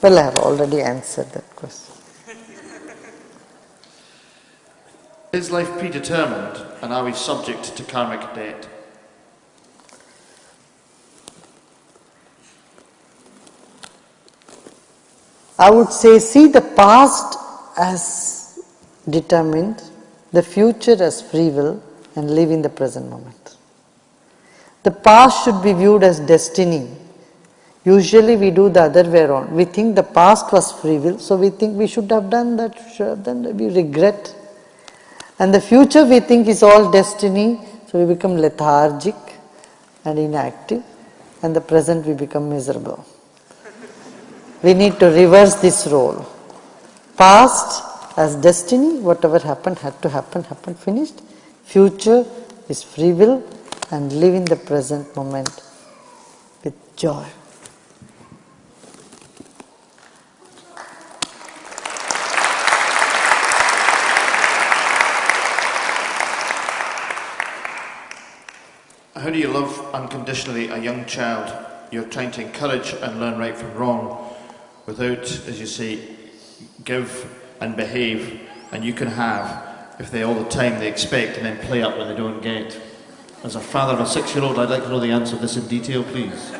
Speaker 3: Well, I have already answered that question.
Speaker 1: Is life predetermined, and are we subject to karmic debt?
Speaker 3: I would say, see the past as determined, the future as free will, and live in the present moment. The past should be viewed as destiny. Usually we do the other way around. We think the past was free will, so we think we should have done that, should have done that, we regret. And the future we think is all destiny, so we become lethargic and inactive, and the present we become miserable. We need to reverse this role. Past as destiny, whatever happened had to happen, happened, finished. Future is free will, and live in the present moment with joy.
Speaker 1: How do you love unconditionally a young child you're trying to encourage and learn right from wrong without, as you say, give and behave and you can have if they all the time they expect and then play up when they don't get? As a father of a 6-year-old, I'd like to know the answer to this in detail, please.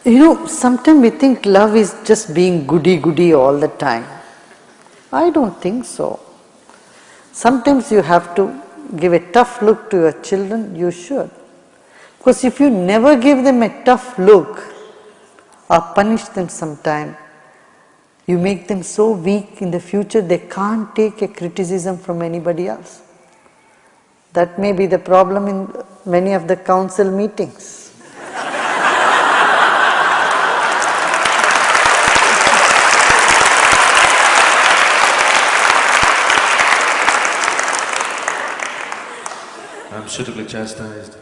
Speaker 3: You know, sometimes we think love is just being goody-goody all the time. I don't think so. Sometimes you have to give a tough look to your children, you should. Because if you never give them a tough look or punish them sometime, you make them so weak in the future they can't take a criticism from anybody else. That may be the problem in many of the council meetings.
Speaker 1: I'm suitably chastised.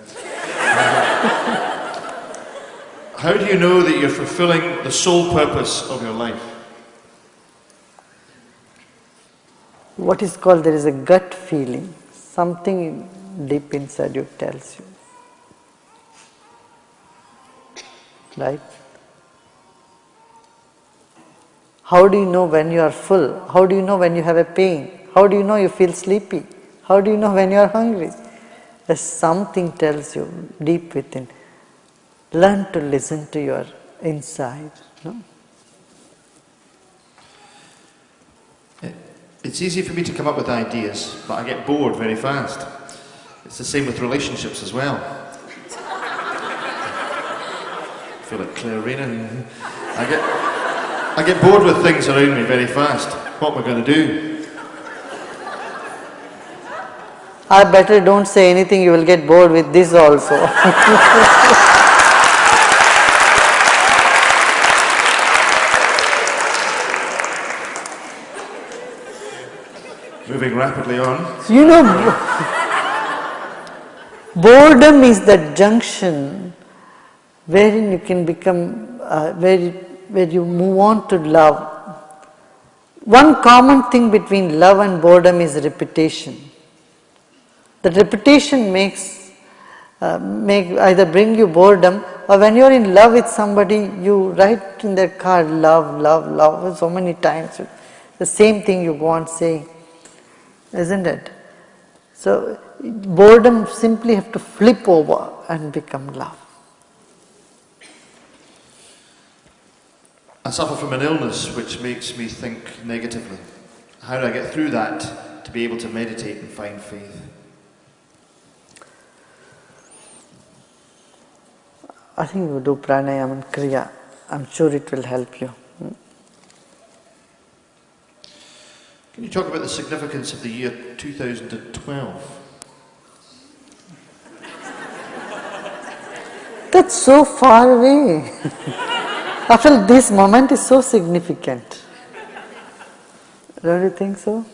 Speaker 1: How do you know that you're fulfilling the sole purpose of your life?
Speaker 3: What is called, there is a gut feeling, something deep inside you tells you. Right? How do you know when you are full? How do you know when you have a pain? How do you know you feel sleepy? How do you know when you are hungry? There's something tells you deep within. Learn to listen to your inside. No?
Speaker 1: It's easy for me to come up with ideas, but I get bored very fast. It's the same with relationships as well. I feel like Claire Rayner. I get bored with things around me very fast. What am I going to do?
Speaker 3: I better don't say anything, you will get bored with this also.
Speaker 1: Moving rapidly on.
Speaker 3: You know, boredom is that junction wherein you can become, where you move on to love. One common thing between love and boredom is repetition. The repetition makes, either bring you boredom, or when you are in love with somebody, you write in their card, love, love, love, so many times. The same thing you go on saying. Isn't it? So, boredom simply have to flip over and become love.
Speaker 1: I suffer from an illness which makes me think negatively. How do I get through that to be able to meditate and find faith?
Speaker 3: I think you do pranayama and kriya. I'm sure it will help you.
Speaker 1: Can you talk about the significance of the year 2012?
Speaker 3: That's so far away. After this moment is so significant. Don't you think so?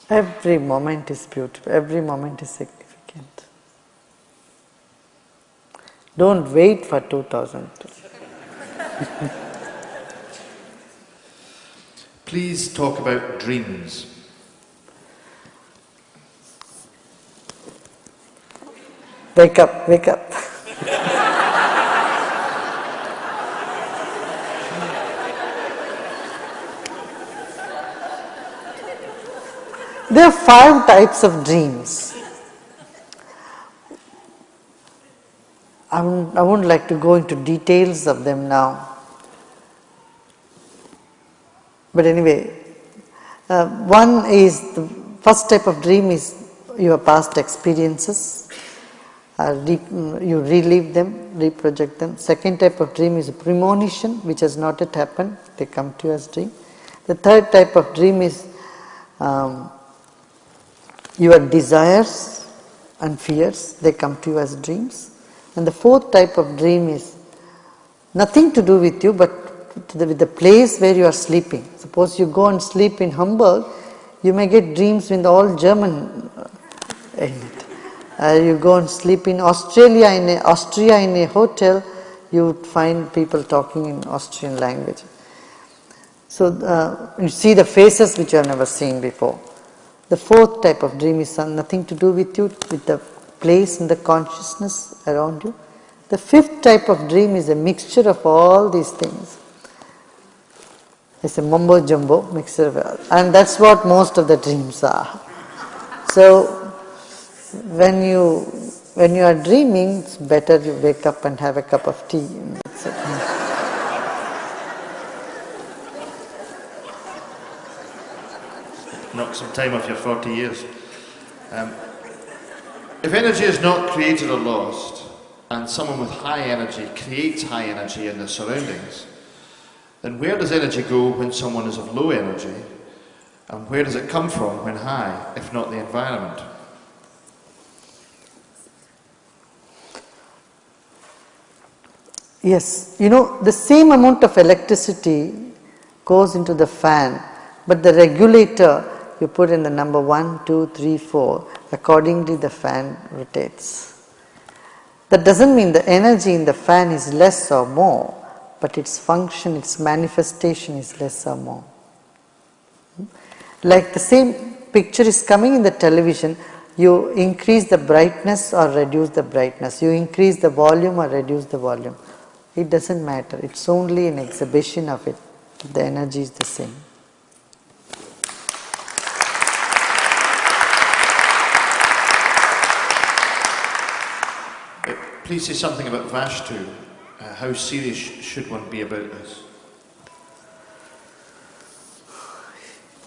Speaker 3: Every moment is beautiful, every moment is significant. Don't wait for 2002.
Speaker 1: Please talk about dreams.
Speaker 3: Wake up, wake up. There are 5 types of dreams. I wouldn't like to go into details of them now. But anyway, one is, the first type of dream is your past experiences. You relive them, reproject them. Second type of dream is a premonition, which has not yet happened. They come to you as dream. The third type of dream is your desires and fears. They come to you as dreams. And the fourth type of dream is nothing to do with you, but with the place where you are sleeping. Suppose you go and sleep in Hamburg, you may get dreams with all German in it. You go and sleep in Austria in a hotel, you would find people talking in Austrian language. So you see the faces which you have never seen before. The fourth type of dream is nothing to do with you, with the place in the consciousness around you. The fifth type of dream is a mixture of all these things. It's a mumbo jumbo mixture of all, and that's what most of the dreams are. So when you are dreaming, it's better you wake up and have a cup of tea. That's it.
Speaker 1: Knock some time off your 40 years. If energy is not created or lost, and someone with high energy creates high energy in their surroundings, then where does energy go when someone is of low energy? And where does it come from when high, if not the environment?
Speaker 3: Yes, the same amount of electricity goes into the fan, but the regulator you put in the number 1, 2, 3, 4, accordingly the fan rotates. That doesn't mean the energy in the fan is less or more, but its function, its manifestation is less or more. Like the same picture is coming in the television, you increase the brightness or reduce the brightness, you increase the volume or reduce the volume. It doesn't matter, it's only an exhibition of it. The energy is the same.
Speaker 1: Please say something about Vastu. How serious should one be about this?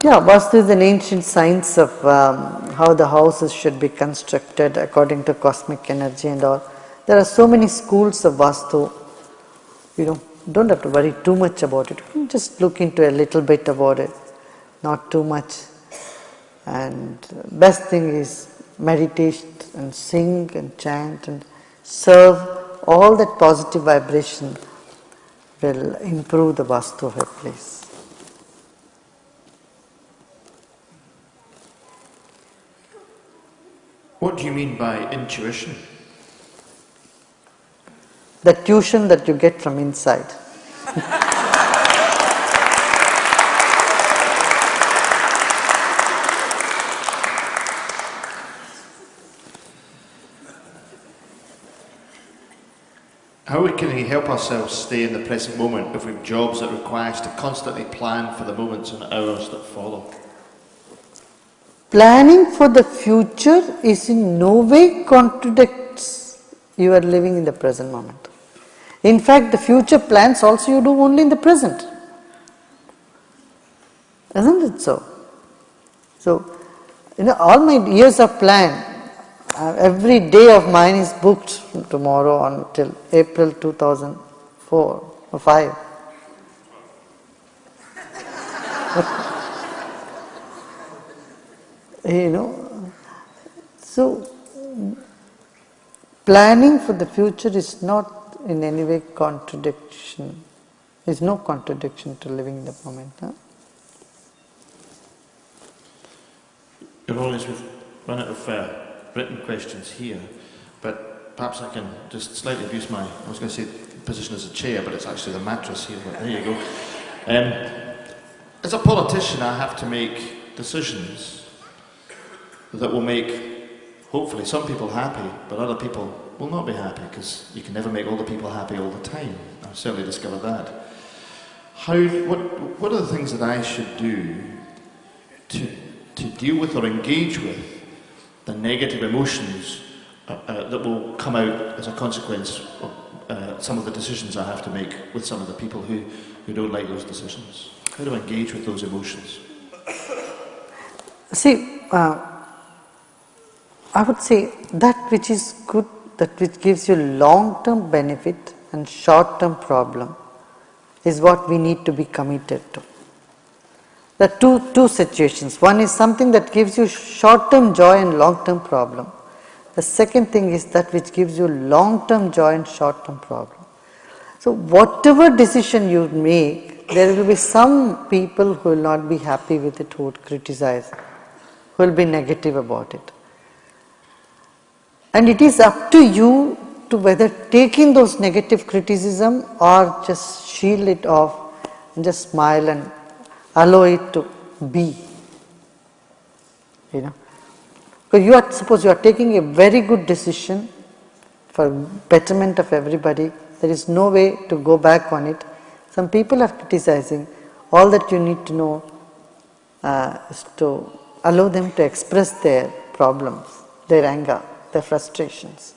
Speaker 3: Yeah, Vastu is an ancient science of how the houses should be constructed according to cosmic energy and all. There are so many schools of Vastu. Don't have to worry too much about it. Just look into a little bit about it, not too much. And best thing is meditate and sing and chant and serve. All that positive vibration will improve the Vastu of a place.
Speaker 1: What do you mean by intuition?
Speaker 3: The tuition that you get from inside.
Speaker 1: How can we help ourselves stay in the present moment if we have jobs that require us to constantly plan for the moments and hours that follow?
Speaker 3: Planning for the future is in no way contradicts you are living in the present moment. In fact, the future plans also you do only in the present. Isn't it so? So, all my years of plan, every day of mine is booked from tomorrow until April 2004 or 5. So planning for the future is not in any way contradiction. There is no contradiction to living in the moment. Huh?
Speaker 1: You're always with run out of written questions here, but perhaps I can just slightly abuse I was going to say position as a chair, but it's actually the mattress here, but there you go. As a politician, I have to make decisions that will make, hopefully, some people happy, but other people will not be happy, because you can never make all the people happy all the time. I've certainly discovered that. What are the things that I should do to to deal with or engage with the negative emotions that will come out as a consequence of some of the decisions I have to make with some of the people who don't like those decisions. How do I engage with those emotions?
Speaker 3: See, I would say that which is good, that which gives you long-term benefit and short-term problem is what we need to be committed to. There are two situations. One is something that gives you short-term joy and long-term problem. The second thing is that which gives you long-term joy and short-term problem. So whatever decision you make, there will be some people who will not be happy with it, who would criticize, who will be negative about it. And it is up to you to whether take in those negative criticism or just shield it off and just smile and allow it to be. You know, because suppose you are taking a very good decision for betterment of everybody, there is no way to go back on it. Some people are criticizing. All that you need to know is to allow them to express their problems, their anger, their frustrations,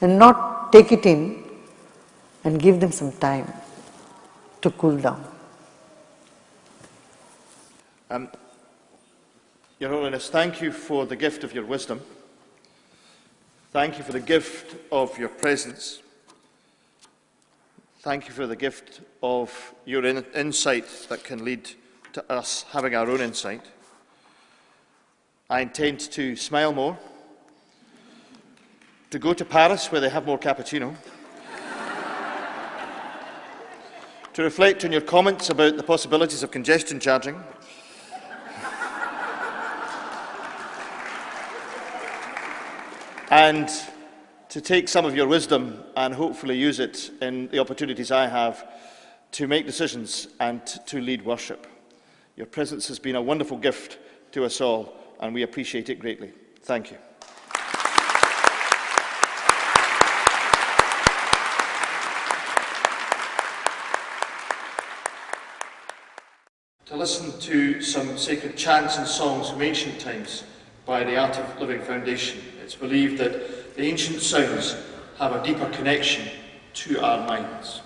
Speaker 3: and not take it in and give them some time to cool down.
Speaker 1: Your Holiness, thank you for the gift of your wisdom. Thank you for the gift of your presence. Thank you for the gift of your insight that can lead to us having our own insight. I intend to smile more, to go to Paris where they have more cappuccino, to reflect on your comments about the possibilities of congestion charging, and to take some of your wisdom and hopefully use it in the opportunities I have to make decisions and to lead worship. Your presence has been a wonderful gift to us all, and we appreciate it greatly. Thank you. To listen to some sacred chants and songs from ancient times by the Art of Living Foundation. It's believed that the ancient sounds have a deeper connection to our minds.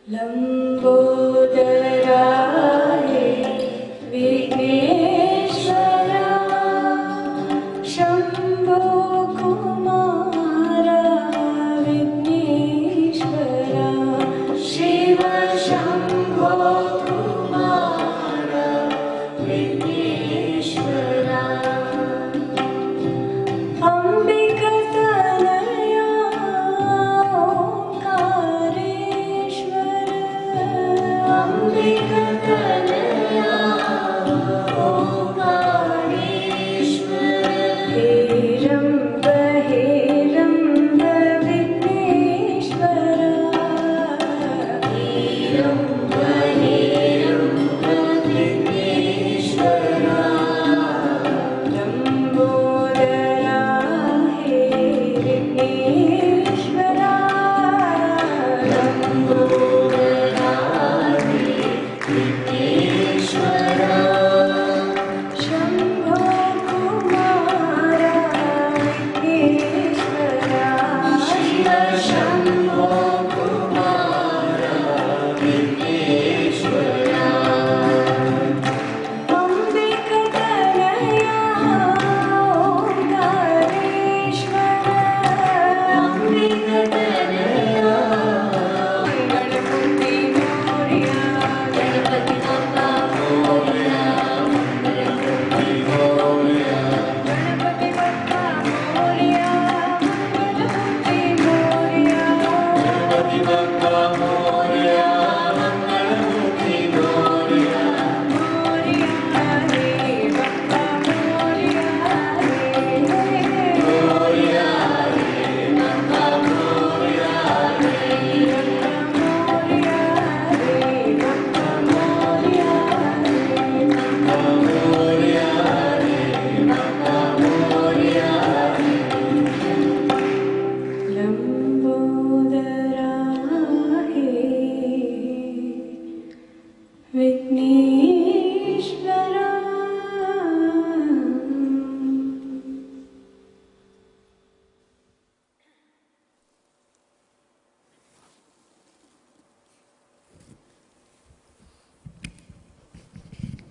Speaker 6: Lambodara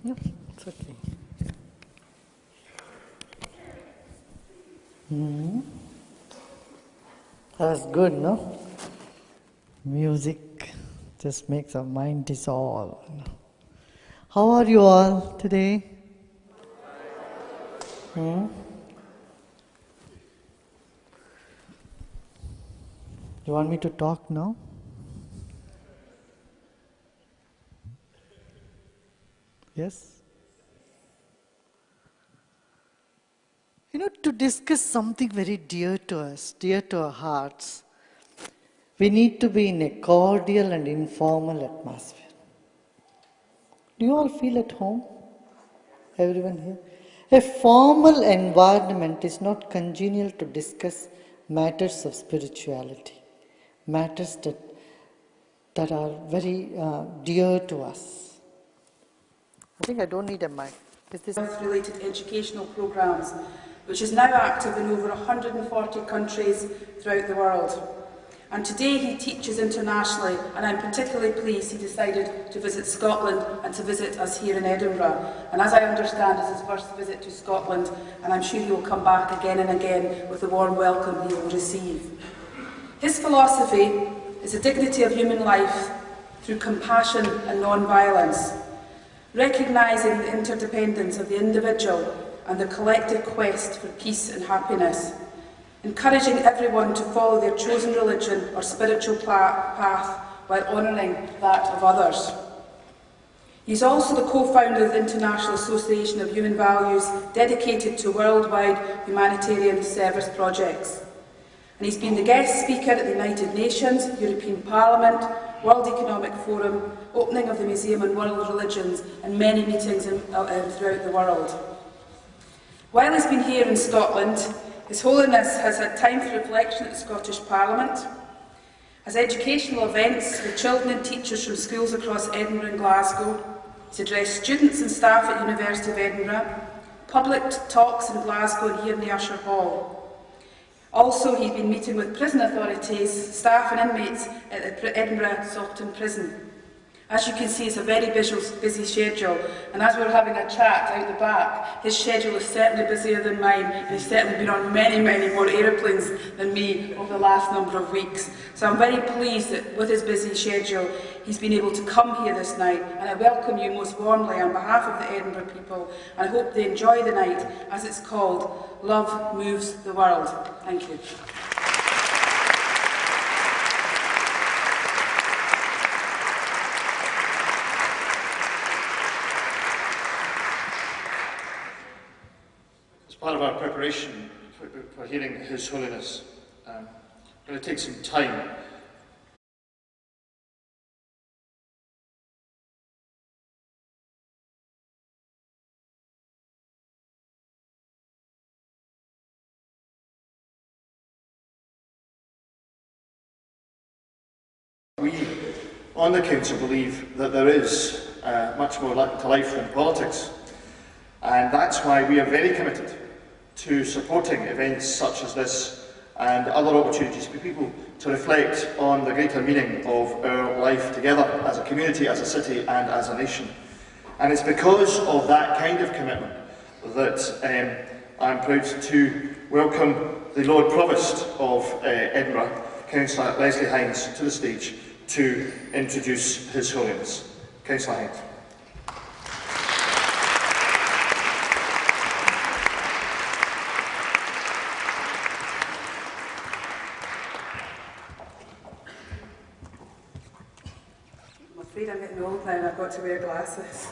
Speaker 3: No, it's okay. That was good, no? Music just makes our mind dissolve. How are you all today? You want me to talk now? Yes? To discuss something very dear to us, dear to our hearts, we need to be in a cordial and informal atmosphere. Do you all feel at home? Everyone here? A formal environment is not congenial to discuss matters of spirituality, matters that are very dear to us. I think I don't need a mic. Is this
Speaker 2: Health-related educational programmes, which is now active in over 140 countries throughout the world. And today he teaches internationally, and I'm particularly pleased he decided to visit Scotland and to visit us here in Edinburgh. And as I understand, it's his first visit to Scotland, and I'm sure he will come back again and again with the warm welcome he will receive. His philosophy is the dignity of human life through compassion and non-violence, recognising the interdependence of the individual and the collective quest for peace and happiness, encouraging everyone to follow their chosen religion or spiritual path while honouring that of others. He is also the co-founder of the International Association of Human Values, dedicated to worldwide humanitarian service projects. And he's been the guest speaker at the United Nations, European Parliament, World Economic Forum, opening of the Museum on World Religions, and many meetings throughout the world. While he's been here in Scotland, His Holiness has had time for reflection at the Scottish Parliament, has educational events with children and teachers from schools across Edinburgh and Glasgow. He's addressed students and staff at University of Edinburgh, public talks in Glasgow and here in the Usher Hall. Also, he's been meeting with prison authorities, staff and inmates at the Edinburgh Salton Prison. As you can see, it's a very busy schedule, and as we're having a chat out the back, his schedule is certainly busier than mine, and he's certainly been on many, many more aeroplanes than me over the last number of weeks. So I'm very pleased that with his busy schedule, he's been able to come here this night, and I welcome you most warmly on behalf of the Edinburgh people, and I hope they enjoy the night, as it's called, Love Moves the World. Thank you.
Speaker 1: As part of our preparation for hearing His Holiness, I'm going to take some time We on the Council believe that there is much more to life than politics, and that's why we are very committed to supporting events such as this and other opportunities for people to reflect on the greater meaning of our life together as a community, as a city and as a nation. And it's because of that kind of commitment that I'm proud to welcome the Lord Provost of Edinburgh, Councillor Leslie Hines, to the stage to introduce His Holiness. Councillor Hines.
Speaker 2: I'm afraid I'm getting old now and I've got to wear glasses.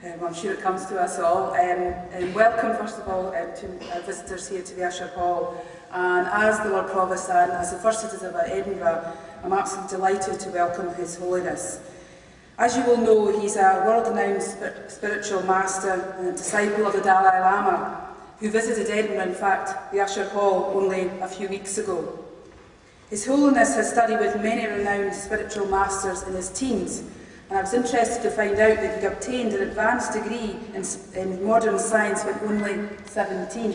Speaker 2: I'm sure it comes to us all. And welcome, first of all, to our visitors here to the Usher Hall. And as the Lord Provost and as the First Citizen of Edinburgh, I'm absolutely delighted to welcome His Holiness. As you will know, he's a world-renowned spiritual master and disciple of the Dalai Lama, who visited Edinburgh, in fact, the Usher Hall, only a few weeks ago. His Holiness has studied with many renowned spiritual masters in his teens, and I was interested to find out that he obtained an advanced degree in modern science when only 17.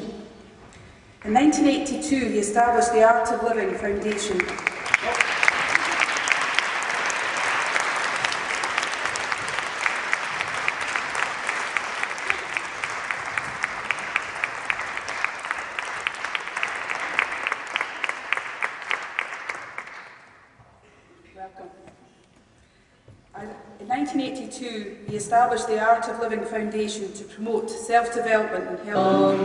Speaker 2: In 1982, he established the Art of Living Foundation. 1982, we established the Art of Living Foundation to promote self-development and health.